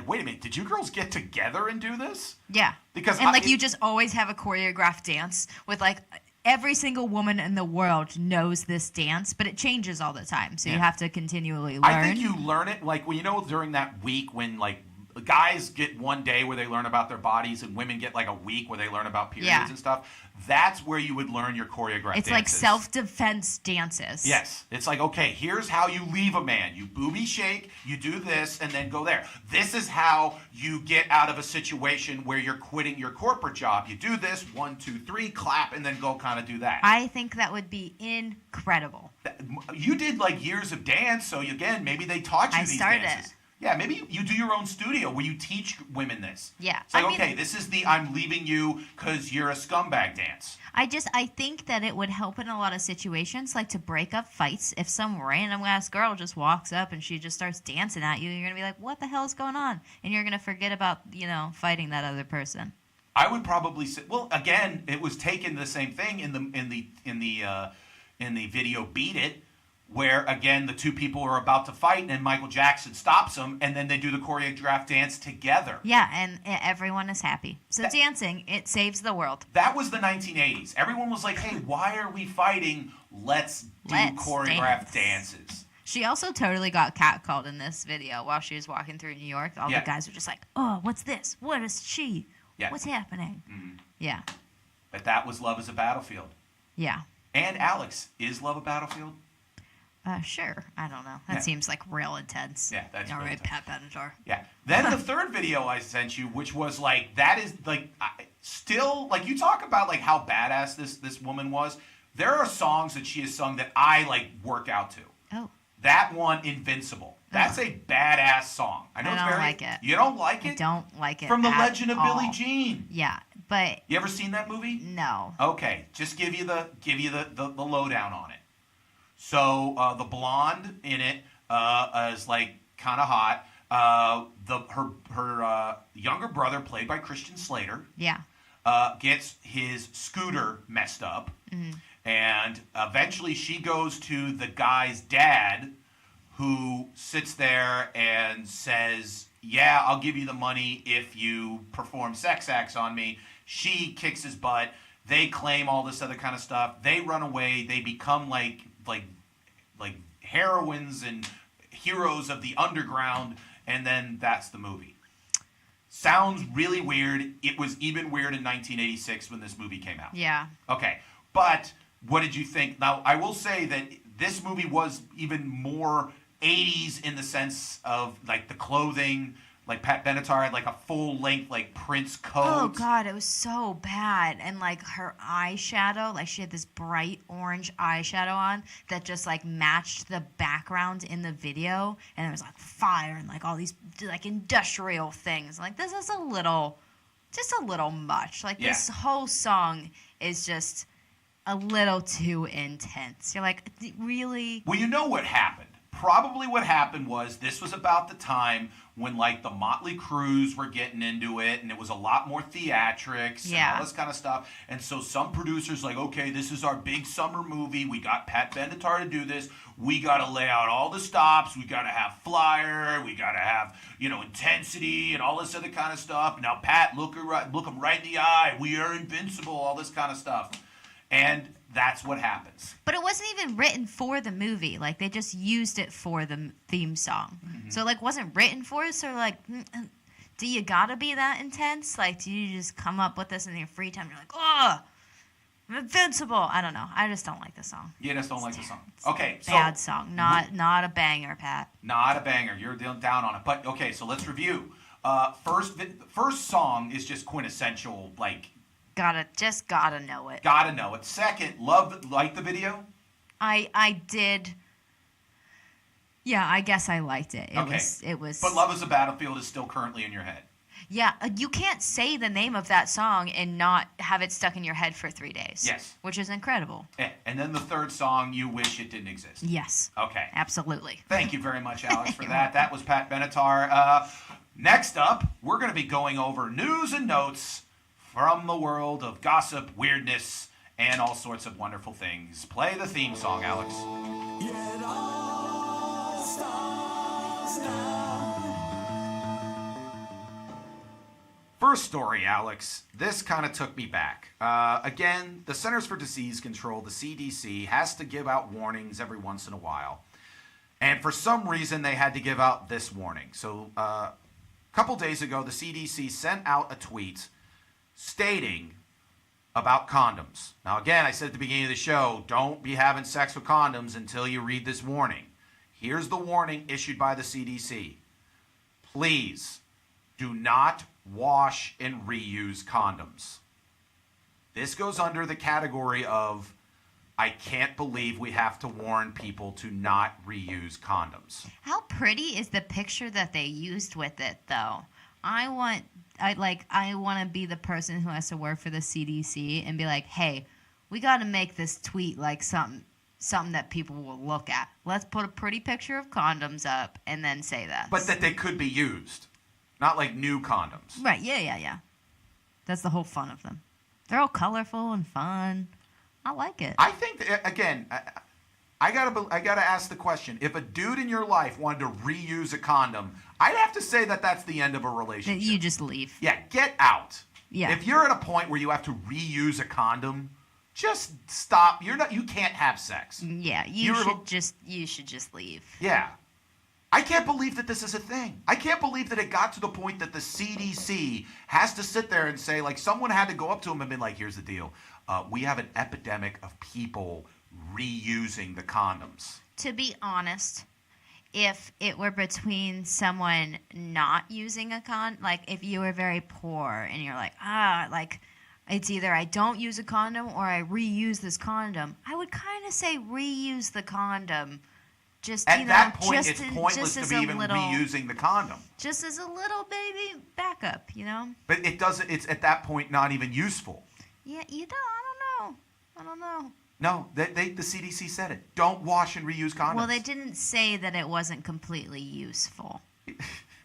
wait a minute, did you girls get together and do this? Yeah. Because you just always have a choreographed dance with, like, every single woman in the world knows this dance, but it changes all the time. So you have to continually learn. I think you learn it, like, during that week when, like, guys get one day where they learn about their bodies and women get, like, a week where they learn about periods and stuff. That's where you would learn your choreographed dances. It's like self-defense dances. Yes. It's like, okay, here's how you leave a man. You booby shake, you do this, and then go there. This is how you get out of a situation where you're quitting your corporate job. You do this, 1, 2, 3, clap, and then go kind of do that. I think that would be incredible. You did, like, years of dance, so, again, maybe they taught you these dances. It. Yeah, maybe you do your own studio where you teach women this. Yeah. It's like, okay, this is the I'm leaving you because you're a scumbag dance. I think that it would help in a lot of situations, like to break up fights. If some random ass girl just walks up and she just starts dancing at you, you're going to be like, what the hell is going on? And you're going to forget about, fighting that other person. I would probably say, well, again, it was taken the same thing in the video Beat It, where, again, the two people are about to fight, and Michael Jackson stops them, and then they do the choreographed dance together. Yeah, and everyone is happy. So dancing, it saves the world. That was the 1980s. Everyone was like, hey, why are we fighting? Let's choreographed dances. She also totally got catcalled in this video while she was walking through New York. All the guys were just like, oh, what's this? What is she? Yeah. What's happening? Mm-hmm. Yeah. But that was Love is a Battlefield. Yeah. And Alex, is Love a Battlefield? Sure. I don't know. That seems like real intense. Yeah, that's all real right, intense. Pat Benatar. Yeah. Then the third video I sent you, which was like, that is like, still, like, you talk about like how badass this woman was. There are songs that she has sung that I like work out to. Oh. That one, Invincible. That's a badass song. I know I it's don't very. like it. You don't like it? I don't like it. From The at Legend of all. Billie Jean. Yeah, But you ever seen that movie? no. Okay, just give you the lowdown on it. So the blonde in it is like kind of hot. Her younger brother, played by Christian Slater, Yeah. gets his scooter messed up, and eventually she goes to the guy's dad, who sits there and says, "Yeah, I'll give you the money if you perform sex acts on me." She kicks his butt. They claim all this other kind of stuff. They run away. They become like heroines and heroes of the underground, and then that's the movie. Sounds really weird. It was even weird in 1986 when this movie came out. Yeah. Okay, but what did you think? Now, I will say that this movie was even more 80s in the sense of like the clothing. Like Pat Benatar had like a full-length like Prince coat. Oh God, it was so bad. And like her eyeshadow, like she had this bright orange eyeshadow on that just like matched the background in the video, and there was like fire and like all these like industrial things. Like this is just a little much. Like this whole song is just a little too intense. You're like, really? Well, you know what happened. Probably what happened was this was about the time when like the Motley Crues were getting into it, and it was a lot more theatrics and all this kind of stuff. And so some producers like, okay, this is our big summer movie. We got Pat Benatar to do this. We got to lay out all the stops. We got to have flair. We got to have, intensity and all this other kind of stuff. Now, Pat, look him right in the eye. We are invincible. All this kind of stuff. And that's what happens. But it wasn't even written for the movie. Like, they just used it for the theme song. Mm-hmm. So, like, wasn't written for it. So, like, do you gotta be that intense? Like, do you just come up with this in your free time? You're like, oh, I'm invincible. I don't know. I just don't like the song. You just don't like the song. Okay. Bad song. Not a banger, Pat. Not a banger. You're down on it. But, okay, so let's review. First song is just quintessential, like, gotta know it. Gotta know it. Second, like the video? I did. Yeah, I guess I liked it. It was. But Love is a Battlefield is still currently in your head. Yeah, you can't say the name of that song and not have it stuck in your head for 3 days. Yes. Which is incredible. And then the third song, You Wish It Didn't Exist. Yes. Okay. Absolutely. Thank you very much, Alex, for that. That was Pat Benatar. Next up, we're going to be going over news and notes from the world of gossip, weirdness, and all sorts of wonderful things. Play the theme song, Alex. It all starts now. First story, Alex. This kind of took me back. Again, the Centers for Disease Control, the CDC, has to give out warnings every once in a while. And for some reason, they had to give out this warning. So a couple days ago, the CDC sent out a tweet stating about condoms. Now, again, I said at the beginning of the show, don't be having sex with condoms until you read this warning. Here's the warning issued by the CDC. Please do not wash and reuse condoms. This goes under the category of, I can't believe we have to warn people to not reuse condoms. How pretty is the picture that they used with it, though? I want to be the person who has to work for the CDC and be like, hey, we got to make this tweet like something that people will look at. Let's put a pretty picture of condoms up and then say that. But that they could be used. Not like new condoms. Right, yeah. That's the whole fun of them. They're all colorful and fun. I like it. I think, again, I gotta ask the question. If a dude in your life wanted to reuse a condom, I'd have to say that that's the end of a relationship. You just leave. Yeah, get out. Yeah. If you're at a point where you have to reuse a condom, just stop. You can't have sex. Yeah, you should just leave. Yeah. I can't believe that this is a thing. I can't believe that it got to the point that the CDC has to sit there and say, like, someone had to go up to them and be like, here's the deal. We have an epidemic of people reusing the condoms. To be honest, if it were between someone not using a like if you were very poor and you're like, it's either I don't use a condom or I reuse this condom, I would kind of say reuse the condom Just, At you know, that point, just it's to- pointless just to as be a even little- reusing the condom. Just as a little baby backup, you know? But it doesn't. It's at that point not even useful. Yeah, you don't. I don't know. No, the CDC said it. Don't wash and reuse condoms. Well, they didn't say that it wasn't completely useful.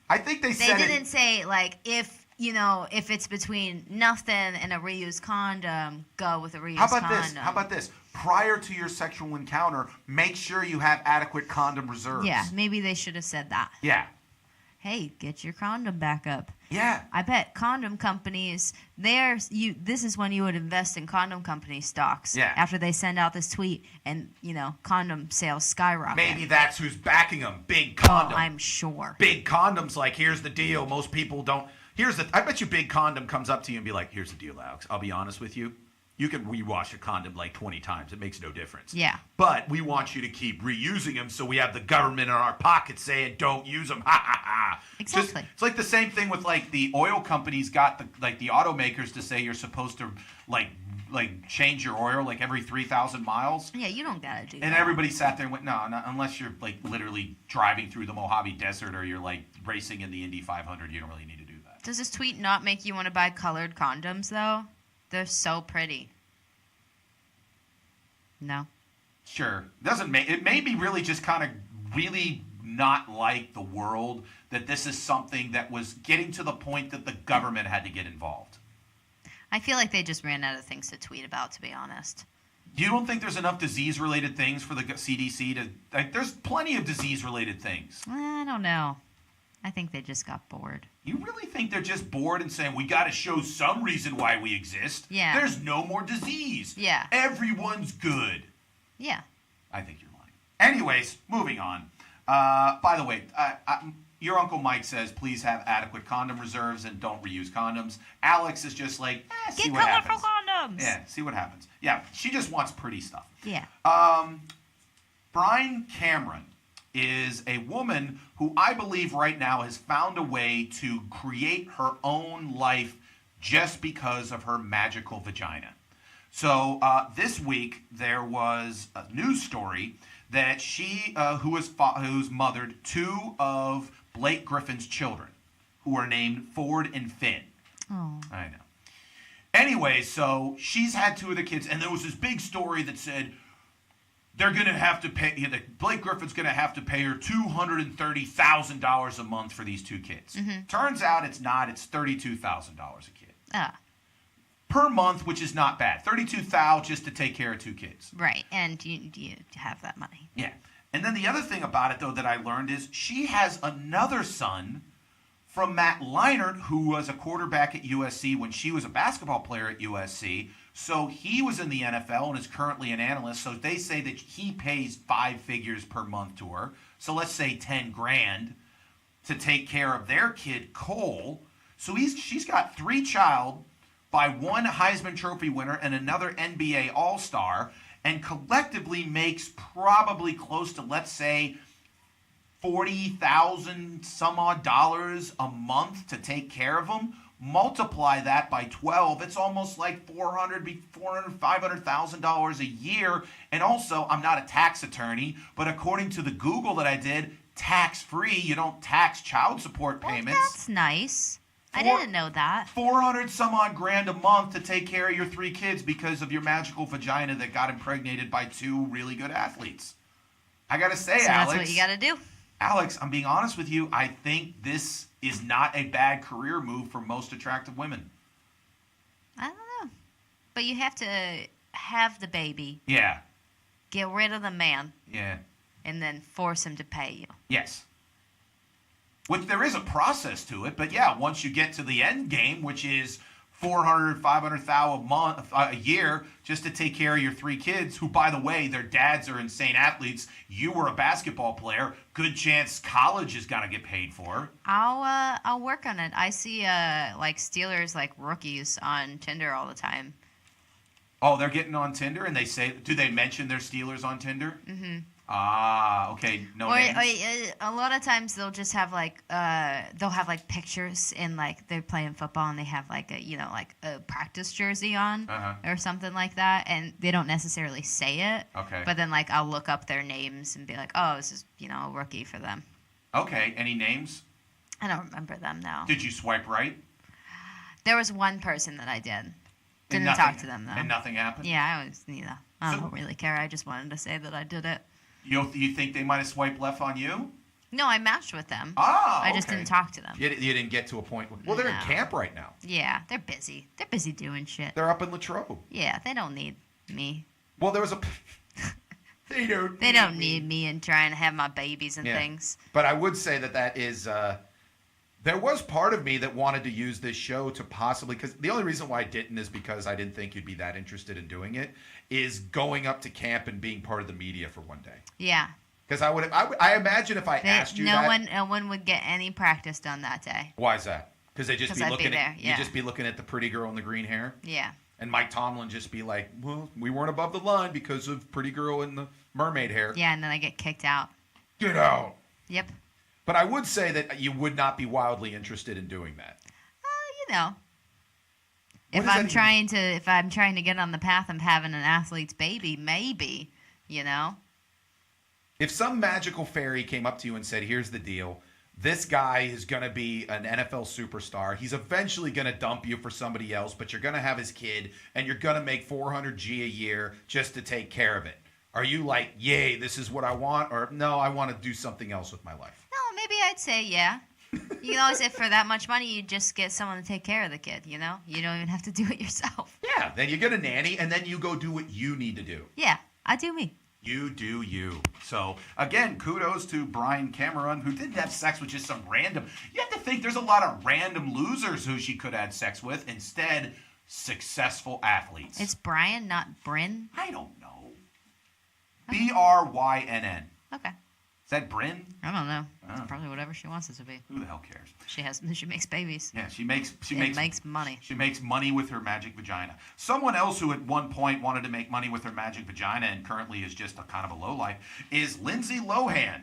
I think they They said didn't say, like, if it's between nothing and a reused condom, go with a reused condom. How about this? Prior to your sexual encounter, make sure you have adequate condom reserves. Yeah, maybe they should have said that. Yeah. Hey, get your condom backup. Yeah. I bet condom companies, this is when you would invest in condom company stocks. Yeah. After they send out this tweet and, condom sales skyrocket. Maybe that's who's backing them. Big condom. Oh, I'm sure. Big condoms, like, here's the deal. Most people don't. I bet you Big Condom comes up to you and be like, here's the deal, Alex. I'll be honest with you. You can rewash a condom like 20 times. It makes no difference. Yeah. But we want you to keep reusing them so we have the government in our pocket saying don't use them. Ha, ha, ha. Exactly. It's like the same thing with, like, the oil companies got the automakers to say you're supposed to, like change your oil like every 3,000 miles. Yeah, you don't gotta do that. And everybody sat there and went, no, not unless you're, like, literally driving through the Mojave Desert or you're, like, racing in the Indy 500, you don't really need to do that. Does this tweet not make you want to buy colored condoms, though? They're so pretty. No? Sure. It made me really just kind of really not like the world that this is something that was getting to the point that the government had to get involved. I feel like they just ran out of things to tweet about, to be honest. You don't think there's enough disease-related things for the CDC to... Like, there's plenty of disease-related things. I don't know. I think they just got bored. You really think they're just bored and saying, we got to show some reason why we exist? Yeah. There's no more disease. Yeah. Everyone's good. Yeah. I think you're lying. Anyways, moving on. By the way, your Uncle Mike says, please have adequate condom reserves and don't reuse condoms. Alex is just like, see what happens. Get colorful condoms. Yeah, see what happens. Yeah, she just wants pretty stuff. Yeah. Brian Cameron is a woman who I believe right now has found a way to create her own life just because of her magical vagina. So this week there was a news story that she, who's mothered two of Blake Griffin's children, who are named Ford and Finn. Oh. I know. Anyway, so she's had two of the kids, and there was this big story that said they're going to have to pay, Blake Griffin's going to have to pay her $230,000 a month for these two kids. Mm-hmm. Turns out it's not. It's $32,000 a kid. Per month, which is not bad. $32,000 just to take care of two kids. Right, and you have that money. Yeah. And then the other thing about it, though, that I learned is she has another son from Matt Leinart, who was a quarterback at USC when she was a basketball player at USC. So he was in the NFL and is currently an analyst. So they say that he pays 5 figures per month to her. So let's say $10,000 to take care of their kid, Cole. So she's got 3 child by 1 Heisman Trophy winner and another NBA All-Star, and collectively makes probably close to, let's say, $40,000 some odd dollars a month to take care of them. Multiply that by 12, it's almost like $500,000 a year. And also, I'm not a tax attorney, but according to the Google that I did, tax-free. You don't tax child support payments. Well, that's nice. I didn't know that. 400 some odd grand a month to take care of your 3 kids because of your magical vagina that got impregnated by 2 really good athletes. I gotta say, so Alex. That's what you gotta do. Alex, I'm being honest with you. I think this is not a bad career move for most attractive women. I don't know. But you have to have the baby. Yeah. Get rid of the man. Yeah. And then force him to pay you. Yes. Which there is a process to it, but yeah, once you get to the end game, which is $400,000, $500,000 a year, just to take care of your 3 kids, who, by the way, their dads are insane athletes. You were a basketball player. Good chance college is gonna get paid for. I'll work on it. I see like Steelers like rookies on Tinder all the time. Oh, they're getting on Tinder, and they say, do they mention their Steelers on Tinder? Mm-hmm. Okay. No names. A lot of times they'll just have like pictures in like they're playing football and they have like a practice jersey on or something like that, and they don't necessarily say it. Okay. But then like I'll look up their names and be like, oh, this is a rookie for them. Okay. Any names? I don't remember them now. Did you swipe right? There was one person that I did. Didn't talk to them though. And nothing happened? Yeah, I don't really care. I just wanted to say that I did it. You think they might have swiped left on you? No, I matched with them. I just didn't talk to them. You didn't get to a point. Well, they're in camp right now. Yeah, they're busy. They're busy doing shit. They're up in Latrobe. Yeah, they don't need me. Well, there was a... They don't need me and trying to have my babies and things. But I would say that is... there was part of me that wanted to use this show to possibly... Because the only reason why I didn't is because I didn't think you'd be that interested in doing it, is going up to camp and being part of the media for one day. Yeah. Because I imagine if I asked you no one would get any practice done that day. Why is that? Because they'd just be looking at... Yeah. You'd just be looking at the pretty girl in the green hair? Yeah. And Mike Tomlin just be like, well, we weren't above the line because of pretty girl in the mermaid hair. Yeah, and then I get kicked out. Get out. Yep. But I would say that you would not be wildly interested in doing that. If I'm trying to get on the path of having an athlete's baby, maybe, If some magical fairy came up to you and said, here's the deal, this guy is going to be an NFL superstar. He's eventually going to dump you for somebody else, but you're going to have his kid, and you're going to make $400K a year just to take care of it. Are you like, yay, this is what I want, or no, I want to do something else with my life? No, maybe I'd say yeah. If for that much money, you just get someone to take care of the kid, You don't even have to do it yourself. Yeah, then you get a nanny, and then you go do what you need to do. Yeah, I do me. You do you. So, again, kudos to Brian Cameron, who didn't have sex with just some random... You have to think there's a lot of random losers who she could have had sex with. Instead, successful athletes. It's Brian, not Bryn? I don't know. Brynn. Okay. Is that Bryn? I don't know. It's probably whatever she wants it to be. Who the hell cares? She makes babies. Yeah, she makes money. She makes money with her magic vagina. Someone else who at one point wanted to make money with her magic vagina and currently is just a kind of a lowlife is Lindsay Lohan.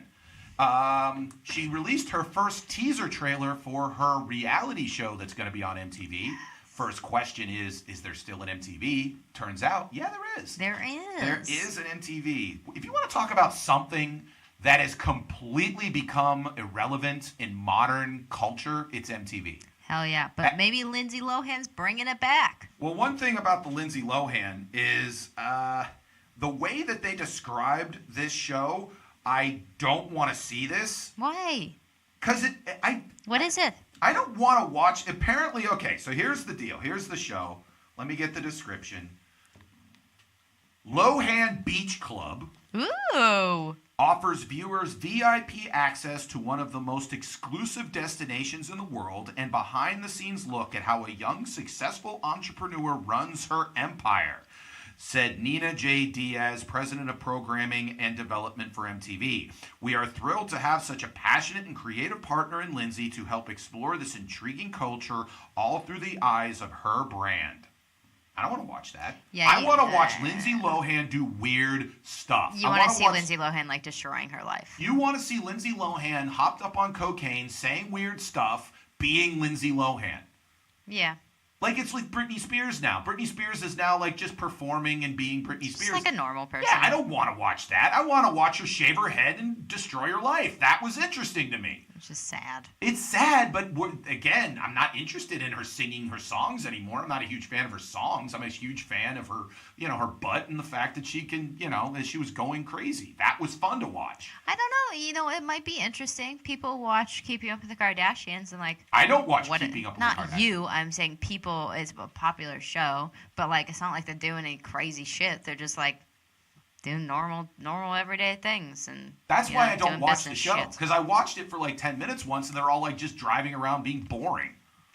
She released her first teaser trailer for her reality show that's going to be on MTV. First question is there still an MTV? Turns out, yeah, there is. There is. There is an MTV. If you want to talk about something that has completely become irrelevant in modern culture, it's MTV. Hell yeah. But maybe Lindsay Lohan's bringing it back. Well, one thing about the Lindsay Lohan is the way that they described this show, I don't want to see this. Why? Because What is it? I don't want to watch... Apparently, okay, so here's the deal. Here's the show. Let me get the description. Lohan Beach Club... Ooh... offers viewers VIP access to one of the most exclusive destinations in the world and behind-the-scenes look at how a young, successful entrepreneur runs her empire, said Nina J. Diaz, president of programming and development for MTV. We are thrilled to have such a passionate and creative partner in Lindsay to help explore this intriguing culture all through the eyes of her brand. I don't want to watch that. Yeah, I want to watch Lindsay Lohan do weird stuff. You want to see Lindsay Lohan like destroying her life. You want to see Lindsay Lohan hopped up on cocaine, saying weird stuff, being Lindsay Lohan. Yeah. Like it's like Britney Spears now. Britney Spears is now like just performing and being Britney Spears. She's like a normal person. Yeah, I don't want to watch that. I want to watch her shave her head and destroy her life. That was interesting to me. It's just sad. It's sad, but again, I'm not interested in her singing her songs anymore. I'm not a huge fan of her songs. I'm a huge fan of her, her butt and the fact that she can, that she was going crazy. That was fun to watch. I don't know. It might be interesting. People watch Keeping Up with the Kardashians and like... I don't watch Keeping Up with the Kardashians. Not you. I'm saying people, it's a popular show, but like it's not like they're doing any crazy shit. They're just like doing normal everyday things. And that's why I don't watch the show, because I watched it for like 10 minutes once and they're all like just driving around being boring.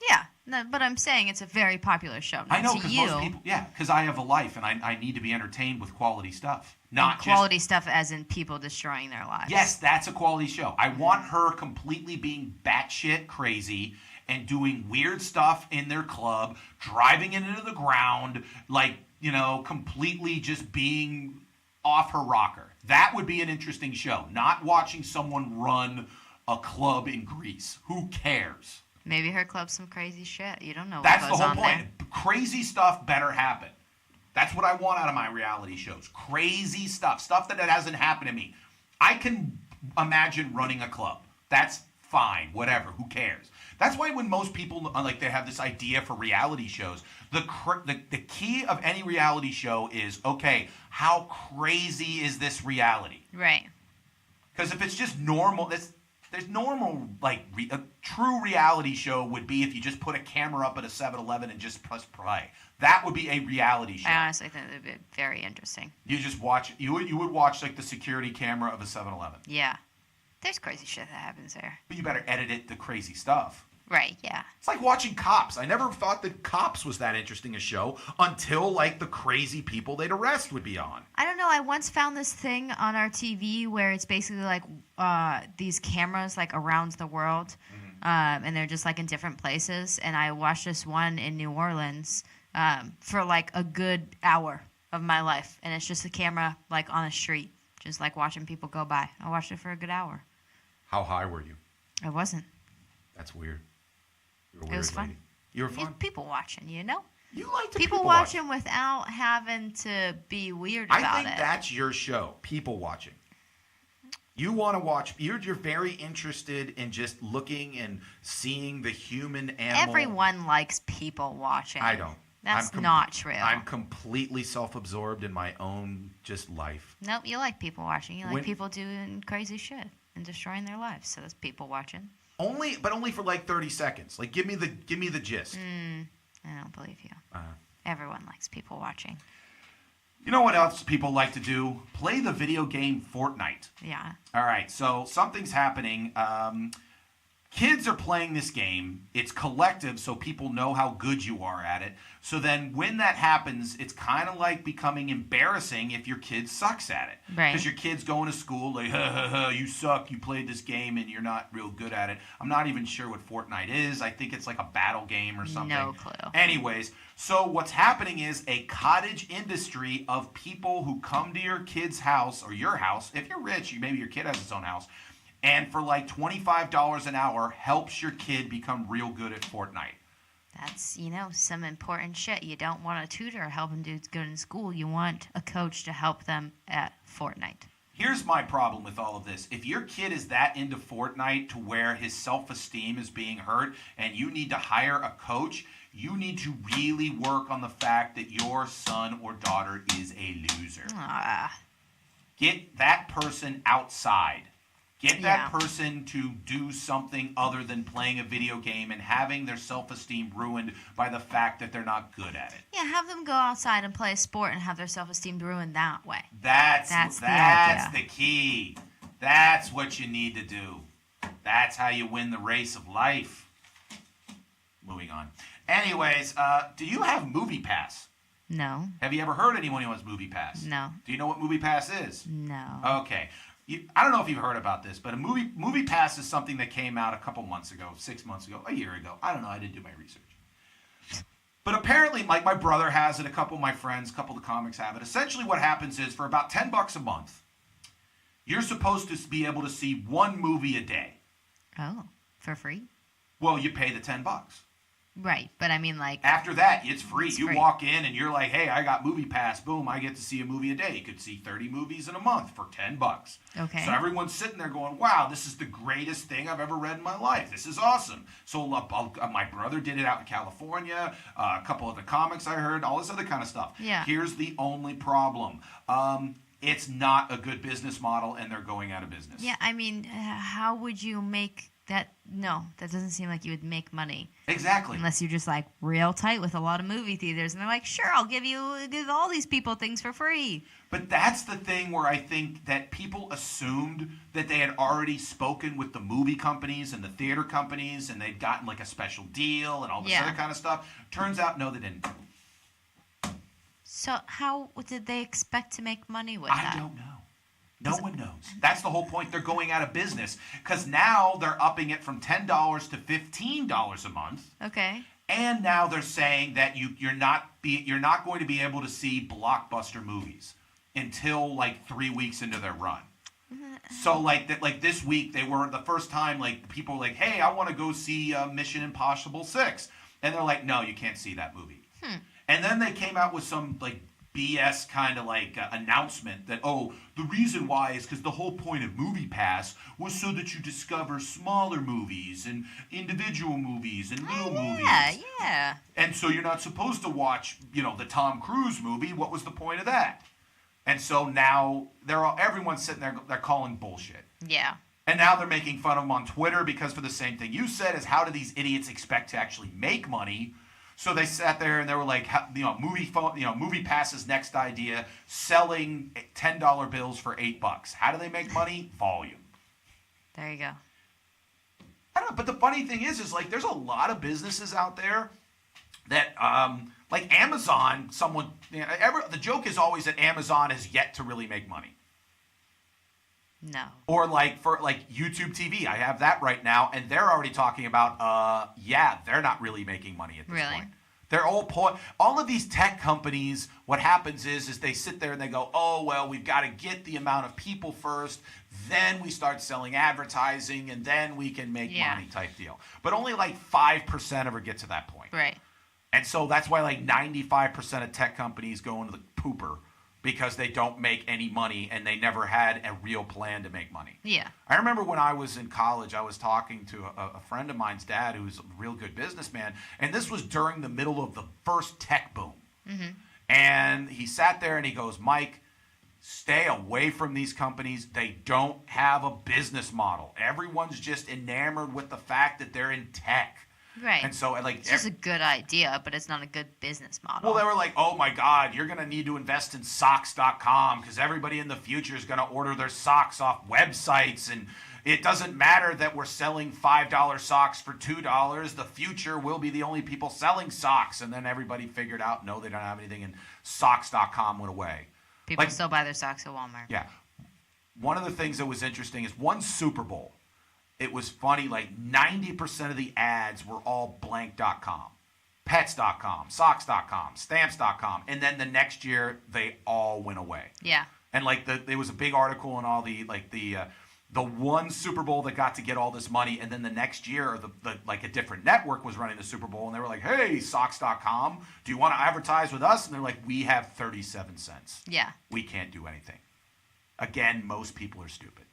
Yeah, no, but I'm saying it's a very popular show. I know, because most people, because I have a life and I need to be entertained with quality stuff. Not and quality stuff as in people destroying their lives. Yes, that's a quality show. I want her completely being batshit crazy and doing weird stuff in their club, driving it into the ground, like, completely just being off her rocker. That would be an interesting show. Not watching someone run a club in Greece. Who cares? Maybe her club's some crazy shit. You don't know what That's goes the whole on point. there. Crazy stuff better happen. That's what I want out of my reality shows. Crazy stuff. Stuff that hasn't happened to me. I can imagine running a club. That's fine. Whatever. Who cares? That's why when most people, like, they have this idea for reality shows, the key of any reality show is, okay, how crazy is this reality? Right. Because if it's just normal, there's normal, like, a true reality show would be if you just put a camera up at a 7-Eleven and just press play. That would be a reality show. I honestly think it would be very interesting. You just watch, you would watch, like, the security camera of a 7-Eleven. Yeah. There's crazy shit that happens there. But you better edit it, the crazy stuff. Right, yeah. It's like watching Cops. I never thought that Cops was that interesting a show until, like, the crazy people they'd arrest would be on. I don't know. I once found this thing on our TV where it's basically like these cameras like around the world, and they're just like in different places. And I watched this one in New Orleans for like a good hour of my life, and it's just a camera like on a street, just like watching people go by. I watched it for a good hour. How high were you? I wasn't. That's weird. You're a It weird was fun. lady. You were fun. People watching, you know. You like to People watching without having to be weird about it. I think that's your show, people watching. You want to watch, you're very interested in just looking and seeing the human animal. Everyone likes people watching. I don't. That's not true. I'm completely self-absorbed in my own just life. Nope, you like people watching. You like people doing crazy shit and destroying their lives. So that's people watching. Only for like 30 seconds. Like, give me the gist. I don't believe you. Everyone likes people watching. You know what else people like to do? Play the video game Fortnite. Yeah. All right, so something's happening. Kids are playing this game. It's collective, so people know how good you are at it. So then when that happens, it's kind of like becoming embarrassing if your kid sucks at it. Right. Because your kid's going to school like, you suck, you played this game and you're not real good at it. I'm not even sure what Fortnite is. I think it's like a battle game or something. No clue. Anyways, so what's happening is a cottage industry of people who come to your kid's house or your house. If you're rich, maybe your kid has its own house. And for like $25 an hour, helps your kid become real good at Fortnite. That's, some important shit. You don't want a tutor helping dudes good in school. You want a coach to help them at Fortnite. Here's my problem with all of this. If your kid is that into Fortnite to where his self-esteem is being hurt and you need to hire a coach, you need to really work on the fact that your son or daughter is a loser. Get that person outside. Get that person to do something other than playing a video game and having their self-esteem ruined by the fact that they're not good at it. Yeah, have them go outside and play a sport and have their self-esteem ruined that way. That's the idea. The key. That's what you need to do. That's how you win the race of life. Moving on. Anyways, do you have Movie Pass? No. Have you ever heard anyone who has Movie Pass? No. Do you know what Movie Pass is? No. Okay. I don't know if you've heard about this, but a movie Pass is something that came out a couple months ago, 6 months ago, a year ago. I don't know. I didn't do my research. But apparently, like, my brother has it, a couple of my friends, a couple of the comics have it. Essentially what happens is for about $10 a month, you're supposed to be able to see one movie a day. Oh, for free? Well, you pay the $10. Right, but I mean, like... After that, it's free. It's you free. walk in and you're like, hey, I got Movie Pass. Boom, I get to see a movie a day. You could see 30 movies in a month for $10. Okay. So everyone's sitting there going, wow, this is the greatest thing I've ever read in my life. This is awesome. So my brother did it out in California. A couple of the comics I heard, all this other kind of stuff. Yeah. Here's the only problem. It's not a good business model, and they're going out of business. Yeah, I mean, how would you make that? No, that doesn't seem like you would make money. Exactly. Unless you're just like real tight with a lot of movie theaters, and they're like, sure, I'll give all these people things for free. But that's the thing where I think that people assumed that they had already spoken with the movie companies and the theater companies, and they'd gotten like a special deal and all this other kind of stuff. Turns out, no, they didn't. So how did they expect to make money with that? I don't know. No one knows. That's the whole point. They're going out of business because now they're upping it from $10 to $15 a month. Okay. And now they're saying that you're not going to be able to see blockbuster movies. until like 3 weeks into their run. So like this week, they were the first time like people were like, hey, I want to go see Mission Impossible 6. And they're like, no, you can't see that movie. And then they came out with some like BS kind of like announcement that, oh, the reason why is because the whole point of Movie Pass was so that you discover smaller movies and individual movies and little movies. Yeah. And so you're not supposed to watch, the Tom Cruise movie. What was the point of that? And so now everyone's sitting there, they're calling bullshit. Yeah. And now they're making fun of them on Twitter because for the same thing you said is how do these idiots expect to actually make money? So they sat there and they were like, Movie Pass's next idea, selling $10 bills for $8. How do they make money? Volume. There you go. I don't know, but the funny thing is like there's a lot of businesses out there that like Amazon, the joke is always that Amazon has yet to really make money. No. Or for YouTube TV, I have that right now, and they're already talking about, they're not really making money at this point. They're all of these tech companies, what happens is they sit there and they go, oh, well, we've got to get the amount of people first, then we start selling advertising, and then we can make money type deal. But only like 5% ever get to that point. Right. And so that's why like 95% of tech companies go into the pooper because they don't make any money and they never had a real plan to make money. Yeah. I remember when I was in college, I was talking to a friend of mine's dad who's a real good businessman, and this was during the middle of the first tech boom. Mm-hmm. And he sat there and he goes, Mike, stay away from these companies. They don't have a business model. Everyone's just enamored with the fact that they're in tech. Right. And so, it's just a good idea, but it's not a good business model. Well, they were like, oh, my God, you're going to need to invest in socks.com because everybody in the future is going to order their socks off websites. And it doesn't matter that we're selling $5 socks for $2. The future will be the only people selling socks. And then everybody figured out, no, they don't have anything, and socks.com went away. People still buy their socks at Walmart. Yeah. One of the things that was interesting is one Super Bowl. It was funny, like 90% of the ads were all blank.com, pets.com, socks.com, stamps.com. And then the next year, they all went away. Yeah. And there was a big article on all the one Super Bowl that got to get all this money. And then the next year, a different network was running the Super Bowl. And they were like, hey, socks.com, do you want to advertise with us? And they're like, we have 37 cents. Yeah. We can't do anything. Again, most people are stupid.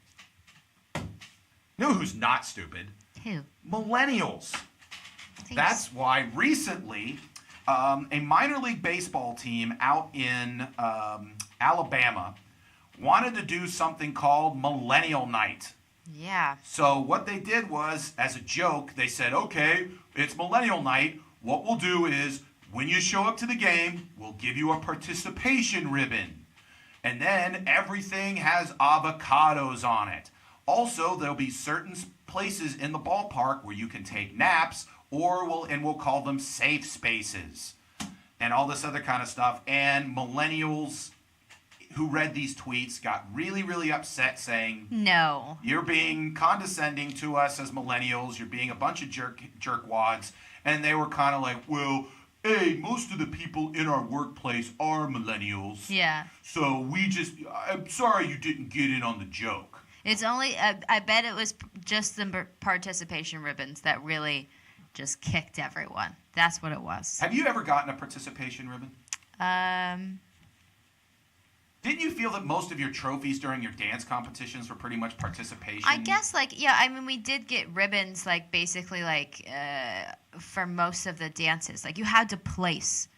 You know who's not stupid? Who? Millennials. Thanks. That's why recently a minor league baseball team out in Alabama wanted to do something called Millennial Night. Yeah. So what they did was, as a joke, they said, okay, it's Millennial Night. What we'll do is, when you show up to the game, we'll give you a participation ribbon. And then everything has avocados on it. Also, there'll be certain places in the ballpark where you can take naps, we'll call them safe spaces, and all this other kind of stuff. And millennials who read these tweets got really, really upset, saying, "No, you're being condescending to us as millennials. You're being a bunch of jerkwads." And they were kind of like, "Well, hey, most of the people in our workplace are millennials. Yeah. So I'm sorry you didn't get in on the joke." It's only, I bet it was just the participation ribbons that really just kicked everyone. That's what it was. Have you ever gotten a participation ribbon? Didn't you feel that most of your trophies during your dance competitions were pretty much participation? I guess, we did get ribbons, basically, for most of the dances. You had to place,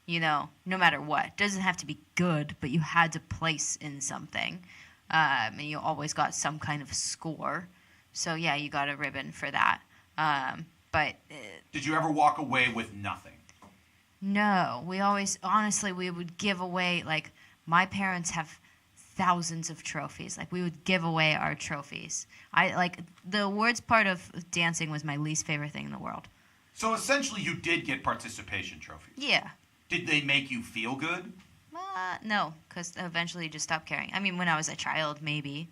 no matter what. It doesn't have to be good, but you had to place in something. And you always got some kind of score. So, yeah, you got a ribbon for that. Did you ever walk away with nothing? No. We would give away, my parents have thousands of trophies. We would give away our trophies. The awards part of dancing was my least favorite thing in the world. So, essentially, you did get participation trophies? Yeah. Did they make you feel good? No, because eventually you just stopped caring. I mean, when I was a child, maybe.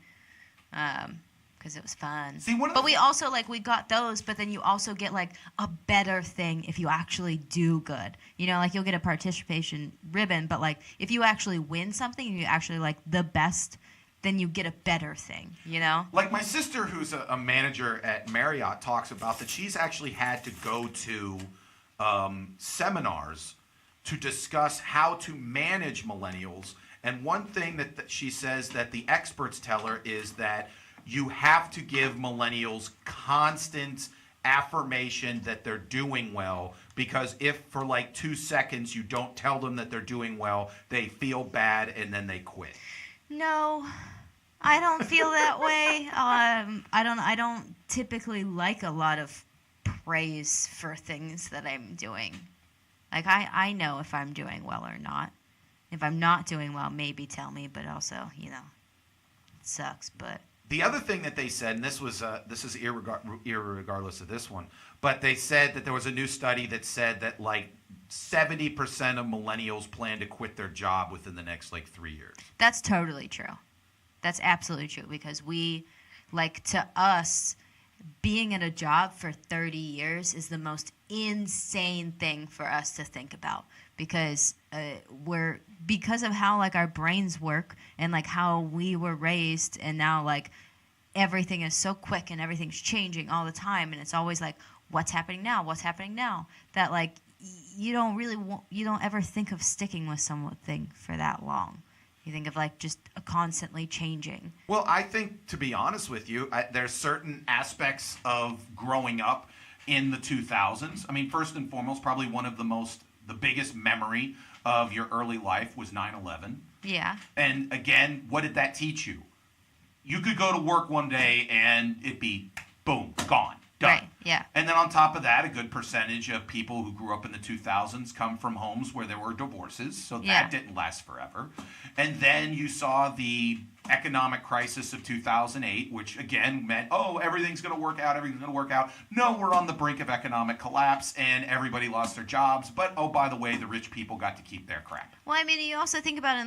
Because because it was fun. See, but we also, like, we got those, but then you also get, like, a better thing if you actually do good. You know, like, you'll get a participation ribbon, but, like, if you actually win something and you actually, like, the best, then you get a better thing, you know? Like my sister, who's a manager at Marriott, talks about that she's actually had to go to seminars to discuss how to manage millennials. And one thing that she says that the experts tell her is that you have to give millennials constant affirmation that they're doing well, because if for like 2 seconds you don't tell them that they're doing well, they feel bad and then they quit. No, I don't feel that way. I don't typically like a lot of praise for things that I'm doing. Like, I know if I'm doing well or not. If I'm not doing well, maybe tell me, but also, you know, it sucks. But the other thing that they said, and this is irregardless of this one, but they said that there was a new study that said that like 70% of millennials plan to quit their job within the next like 3 years. That's totally true. That's absolutely true, because we, like, to us, being at a job for 30 years is the most insane thing for us to think about, because because of how, like, our brains work and, like, how we were raised, and now, like, everything is so quick and everything's changing all the time, and it's always like, what's happening now, that, like, you don't ever think of sticking with something for that long. You think of, like, just constantly changing. Well, I think, to be honest with you, there's certain aspects of growing up in the 2000s. I mean, first and foremost, probably one of the biggest memory of your early life was 9/11. Yeah. And again, what did that teach you? You could go to work one day and it'd be, boom, gone, done. Right, yeah. And then on top of that, a good percentage of people who grew up in the 2000s come from homes where there were divorces, so that didn't last forever. And then you saw the economic crisis of 2008, which again meant, oh, everything's going to work out. No, we're on the brink of economic collapse and everybody lost their jobs. But, oh, by the way, the rich people got to keep their crap. Well, I mean, you also think about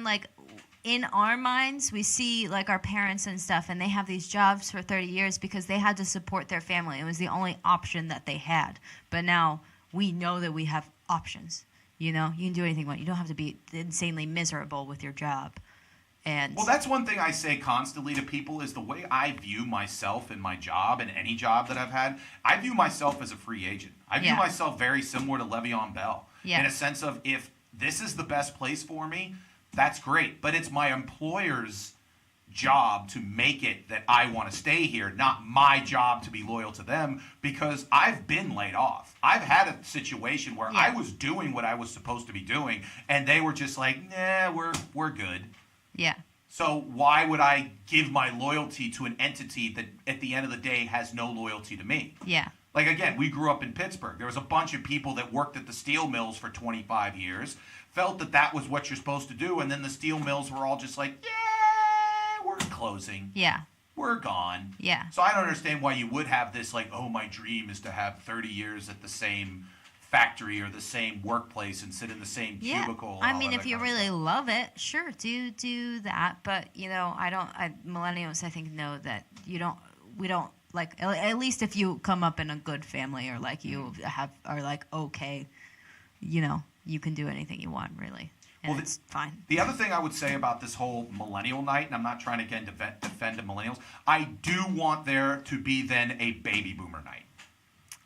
in our minds, we see, like, our parents and stuff, and they have these jobs for 30 years because they had to support their family. It was the only option that they had. But now we know that we have options. You know, you can do anything you want. You don't have to be insanely miserable with your job. And well, that's one thing I say constantly to people is the way I view myself in my job and any job that I've had. I view myself as a free agent. I view myself very similar to Le'Veon Bell in a sense of, if this is the best place for me, that's great. But it's my employer's job to make it that I want to stay here, not my job to be loyal to them, because I've been laid off. I've had a situation where I was doing what I was supposed to be doing, and they were just like, nah, we're good. Yeah. So why would I give my loyalty to an entity that at the end of the day has no loyalty to me? Yeah. Like, again, we grew up in Pittsburgh. There was a bunch of people that worked at the steel mills for 25 years, felt that was what you're supposed to do, and then the steel mills were all just like, yeah, we're closing. Yeah. We're gone. Yeah. So I don't understand why you would have this, like, oh, my dream is to have 30 years at the same factory or the same workplace and sit in the same cubicle. I mean, if you really love it, sure, do that. But, you know, millennials, I think, know that we don't, like, at least if you come up in a good family, or like you are like, okay, you know, you can do anything you want, really. And well, it's fine. The other thing I would say about this whole millennial night, and I'm not trying to, again, defend the millennials, I do want there to be then a baby boomer night.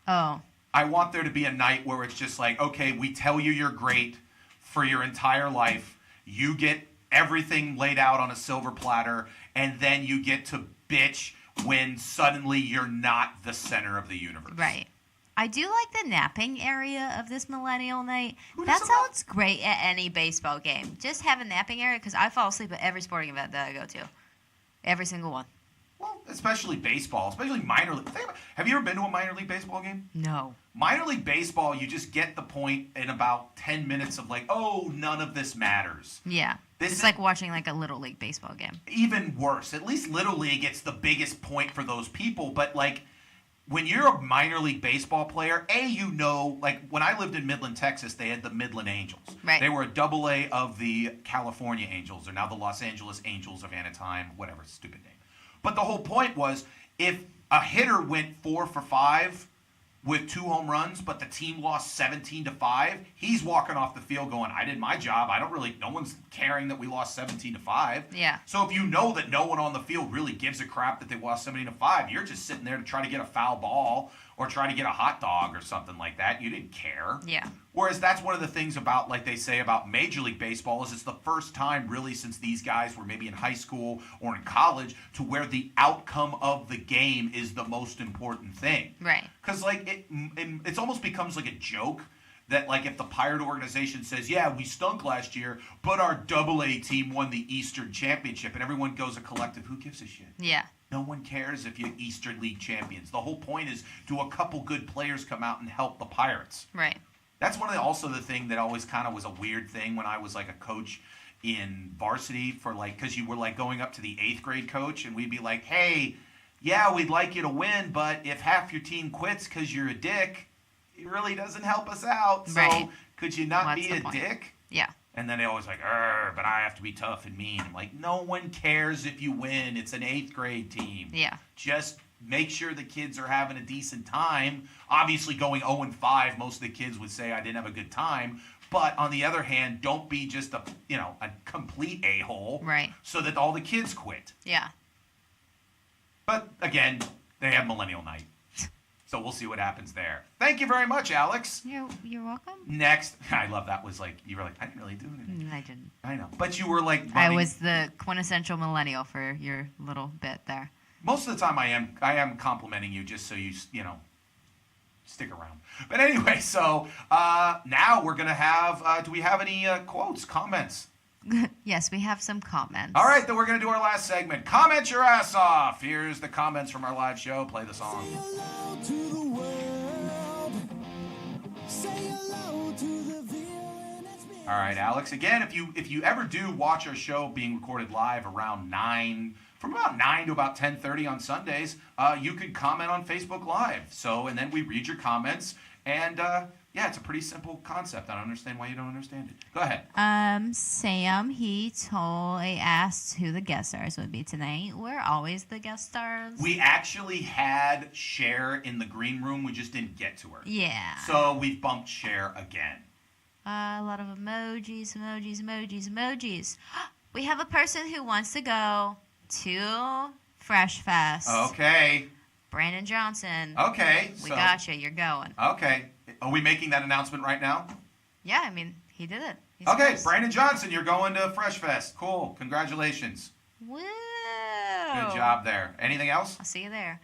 Oh. I want there to be a night where it's just like, okay, we tell you you're great for your entire life. You get everything laid out on a silver platter, and then you get to bitch when suddenly you're not the center of the universe. Right. I do like the napping area of this millennial night. That sounds great at any baseball game. Just have a napping area, because I fall asleep at every sporting event that I go to. Every single one. Well, especially baseball, especially minor league. Have you ever been to a minor league baseball game? No. Minor league baseball, you just get the point in about 10 minutes of like, oh, none of this matters. Yeah. It's like watching like a Little League baseball game. Even worse. At least Little League gets the biggest point for those people. But like, when you're a minor league baseball player, you know, like when I lived in Midland, Texas, they had the Midland Angels. Right. They were a AA of the California Angels. They're now the Los Angeles Angels of Anaheim, whatever, stupid name. But the whole point was, if a hitter went 4 for 5 with 2 home runs, but the team lost 17-5, he's walking off the field going, I did my job. No one's caring that we lost 17-5. Yeah. So if you know that no one on the field really gives a crap that they lost 17-5, you're just sitting there to try to get a foul ball or try to get a hot dog or something like that. You didn't care. Yeah. Whereas that's one of the things about, like they say about Major League Baseball, is it's the first time really since these guys were maybe in high school or in college to where the outcome of the game is the most important thing. Right. Because like it's almost becomes like a joke that like if the Pirate organization says, yeah, we stunk last year, but our AA team won the Eastern Championship, and everyone goes a collective, who gives a shit? Yeah. No one cares if you're Eastern League champions. The whole point is, do a couple good players come out and help the Pirates? Right. That's also the thing that always kind of was a weird thing when I was like a coach in varsity for like, because you were like going up to the 8th grade coach and we'd be like, hey, yeah, we'd like you to win, but if half your team quits because you're a dick, it really doesn't help us out. So right. Could you not What's be the a point? dick? Yeah. And then they always like, but I have to be tough and mean. I'm like, no one cares if you win. It's an 8th grade team. Yeah. Just make sure the kids are having a decent time. Obviously, going 0-5, most of the kids would say I didn't have a good time. But on the other hand, don't be just a complete a-hole. Right. So that all the kids quit. Yeah. But again, they have Millennial Night. So we'll see what happens there. Thank you very much, Alex. You're welcome. Next, I love that was like, you were like, I didn't really do anything. I didn't. I know. But you were like, I was the quintessential millennial for your little bit there. Most of the time I am complimenting you just so you stick around. But anyway, so now we're going to have, do we have any quotes, comments? Yes, we have some comments. All right, then we're going to do our last segment. Comment your ass off. Here's the comments from our live show. Play the song. Say hello to the world. Say hello to the villain. All right, Alex. Again, if you ever do watch our show being recorded live around 9, from about 9 to about 10:30 on Sundays, you can comment on Facebook Live. So, and then we read your comments, and yeah, it's a pretty simple concept. I don't understand why you don't understand it. Go ahead. Sam, he asked who the guest stars would be tonight. We're always the guest stars. We actually had Cher in the green room. We just didn't get to her. Yeah. So we've bumped Cher again. A lot of emojis. We have a person who wants to go to Fresh Fest. Okay. Brandon Johnson. Okay. We got you. You're going. Okay. Are we making that announcement right now? Yeah, I mean, he did it. He's Okay, first. Brandon Johnson, you're going to Fresh Fest. Cool. Congratulations. Woo! Good job there. Anything else? I'll see you there.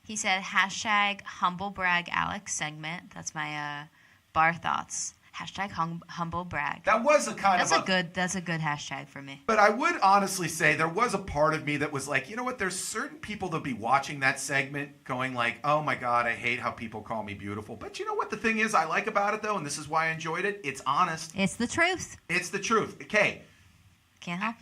He said hashtag humble brag Alex segment. That's my bar thoughts. Hashtag humble brag. That was That's a good hashtag for me. But I would honestly say there was a part of me that was like, you know what? There's certain people that'll be watching that segment going like, oh my God, I hate how people call me beautiful. But you know what the thing is I like about it though, and this is why I enjoyed it? It's honest. It's the truth. It's the truth. Okay. Can't help.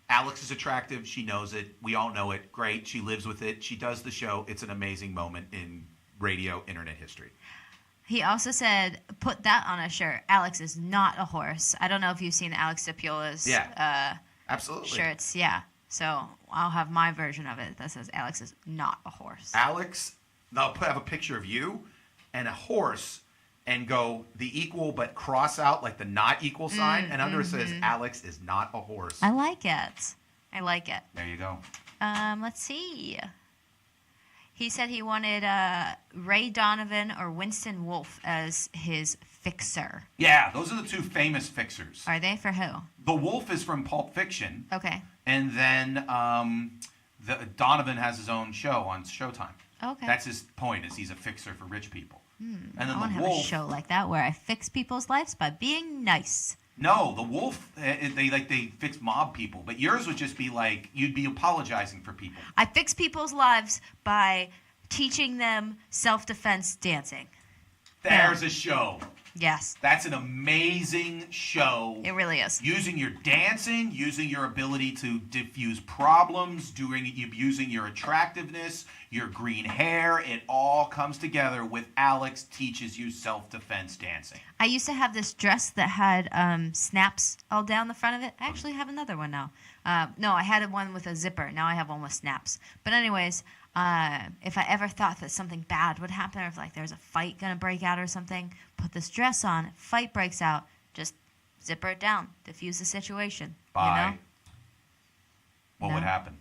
Alex is attractive. She knows it. We all know it. Great. She lives with it. She does the show. It's an amazing moment in radio internet history. He also said, put that on a shirt. Alex is not a horse. I don't know if you've seen Alex DePiola's absolutely. shirts. Yeah. So I'll have my version of it that says Alex is not a horse. Alex, they'll have a picture of you and a horse and go the equal but cross out like the not equal sign. And under it says Alex is not a horse. I like it. There you go. Let's see. He said he wanted Ray Donovan or Winston Wolfe as his fixer. Yeah, those are the two famous fixers. Are they for who? The Wolf is from Pulp Fiction. Okay. And then Donovan has his own show on Showtime. Okay. That's his point, is he's a fixer for rich people. And then I want to the have Wolf, a show like that where I fix people's lives by being nice. No, the Wolf, they fix mob people. But yours would just be like, you'd be apologizing for people. I fix people's lives by teaching them self-defense dancing. There's a show. Yes. That's an amazing show. It really is. Using your dancing, using your ability to diffuse problems, using your attractiveness, your green hair, it all comes together with Alex teaches you self-defense dancing. I used to have this dress that had snaps all down the front of it. I actually have another one now. No, I had one with a zipper. Now I have one with snaps. But anyways, if I ever thought that something bad would happen, or if like there's a fight gonna break out or something, put this dress on. Fight breaks out, just zipper it down, diffuse the situation. By You know? what would happen?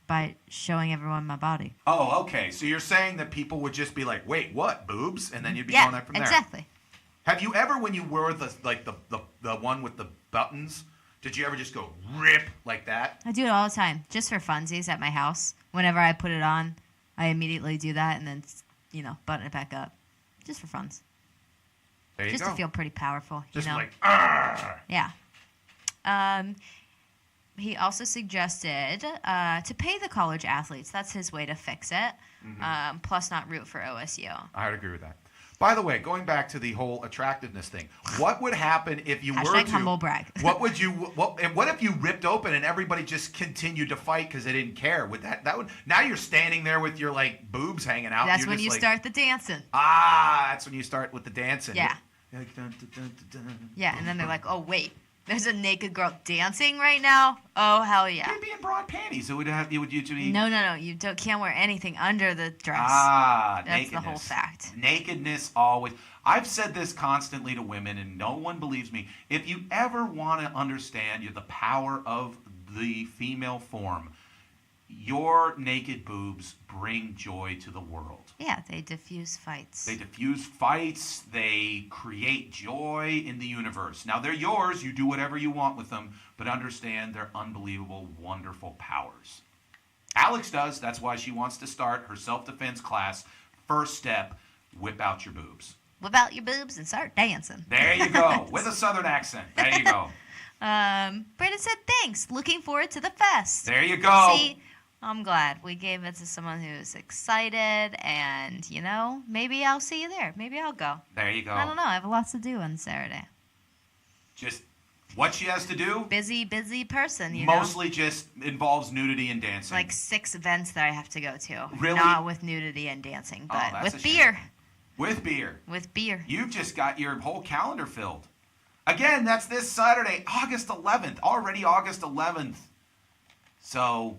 By showing everyone my body. Oh, okay. So you're saying that people would just be like, "Wait, what? Boobs?" And then you'd be going there from there. Exactly. Have you ever, when you wore the one with the buttons, did you ever just go rip like that? I do it all the time, just for funsies at my house. Whenever I put it on, I immediately do that and then, button it back up, just for funs. There you Just go. to feel pretty powerful. Just you know? like, "Argh!" Yeah. He also suggested to pay the college athletes. That's his way to fix it. Plus, not root for OSU. I would agree with that. By the way, going back to the whole attractiveness thing, what would happen if you were Hashtag to humble brag. What if you ripped open and everybody just continued to fight because they didn't care? Would that would now you're standing there with your like boobs hanging out. That's you're when just you like, start the dancing. that's when you start with the dancing. Yeah. You're like, dun, dun, dun, dun, dun. Yeah, and then they're like, oh wait, there's a naked girl dancing right now. Oh hell yeah. You'd be in broad panties. It would have you would you to be No, you can't wear anything under the dress. That's nakedness. the whole fact. Nakedness always. I've said this constantly to women, and no one believes me. If you ever want to understand the power of the female form, your naked boobs bring joy to the world. Yeah, they diffuse fights. They diffuse fights. They create joy in the universe. Now, they're yours. You do whatever you want with them, but understand their unbelievable, wonderful powers. Alex does. That's why she wants to start her self-defense class. First step, whip out your boobs. Whip out your boobs and start dancing. There you go. With a southern accent. There you go. Brandon said thanks. Looking forward to the fest. There you go. See, I'm glad we gave it to someone who's excited, and maybe I'll see you there. Maybe I'll go. There you go. I don't know. I have lots to do on Saturday. Just what she has to do. Busy person. Mostly just involves nudity and dancing. Like 6 events that I have to go to. Really? Not with nudity and dancing, Oh, but that's with a shame. beer. With beer. With beer. You've just got your whole calendar filled. Again, that's this Saturday, August 11th. Already August 11th. So,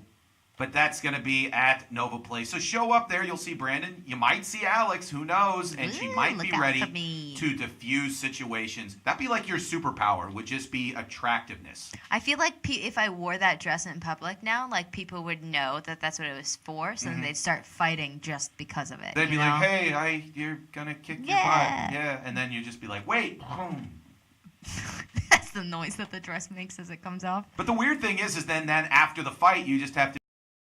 but that's going to be at Nova Place. So show up there. You'll see Brandon. You might see Alex. Who knows? And she might be look out ready for me. to diffuse situations. That'd be like your superpower, would just be attractiveness. I feel like if I wore that dress in public now, like people would know that that's what it was for, so then they'd start fighting just because of it. They'd be you like, know? hey, you're going to kick your butt. Yeah. Yeah. And then you just be like, wait. Boom. That's the noise that the dress makes as it comes off. But the weird thing is then after the fight, you just have to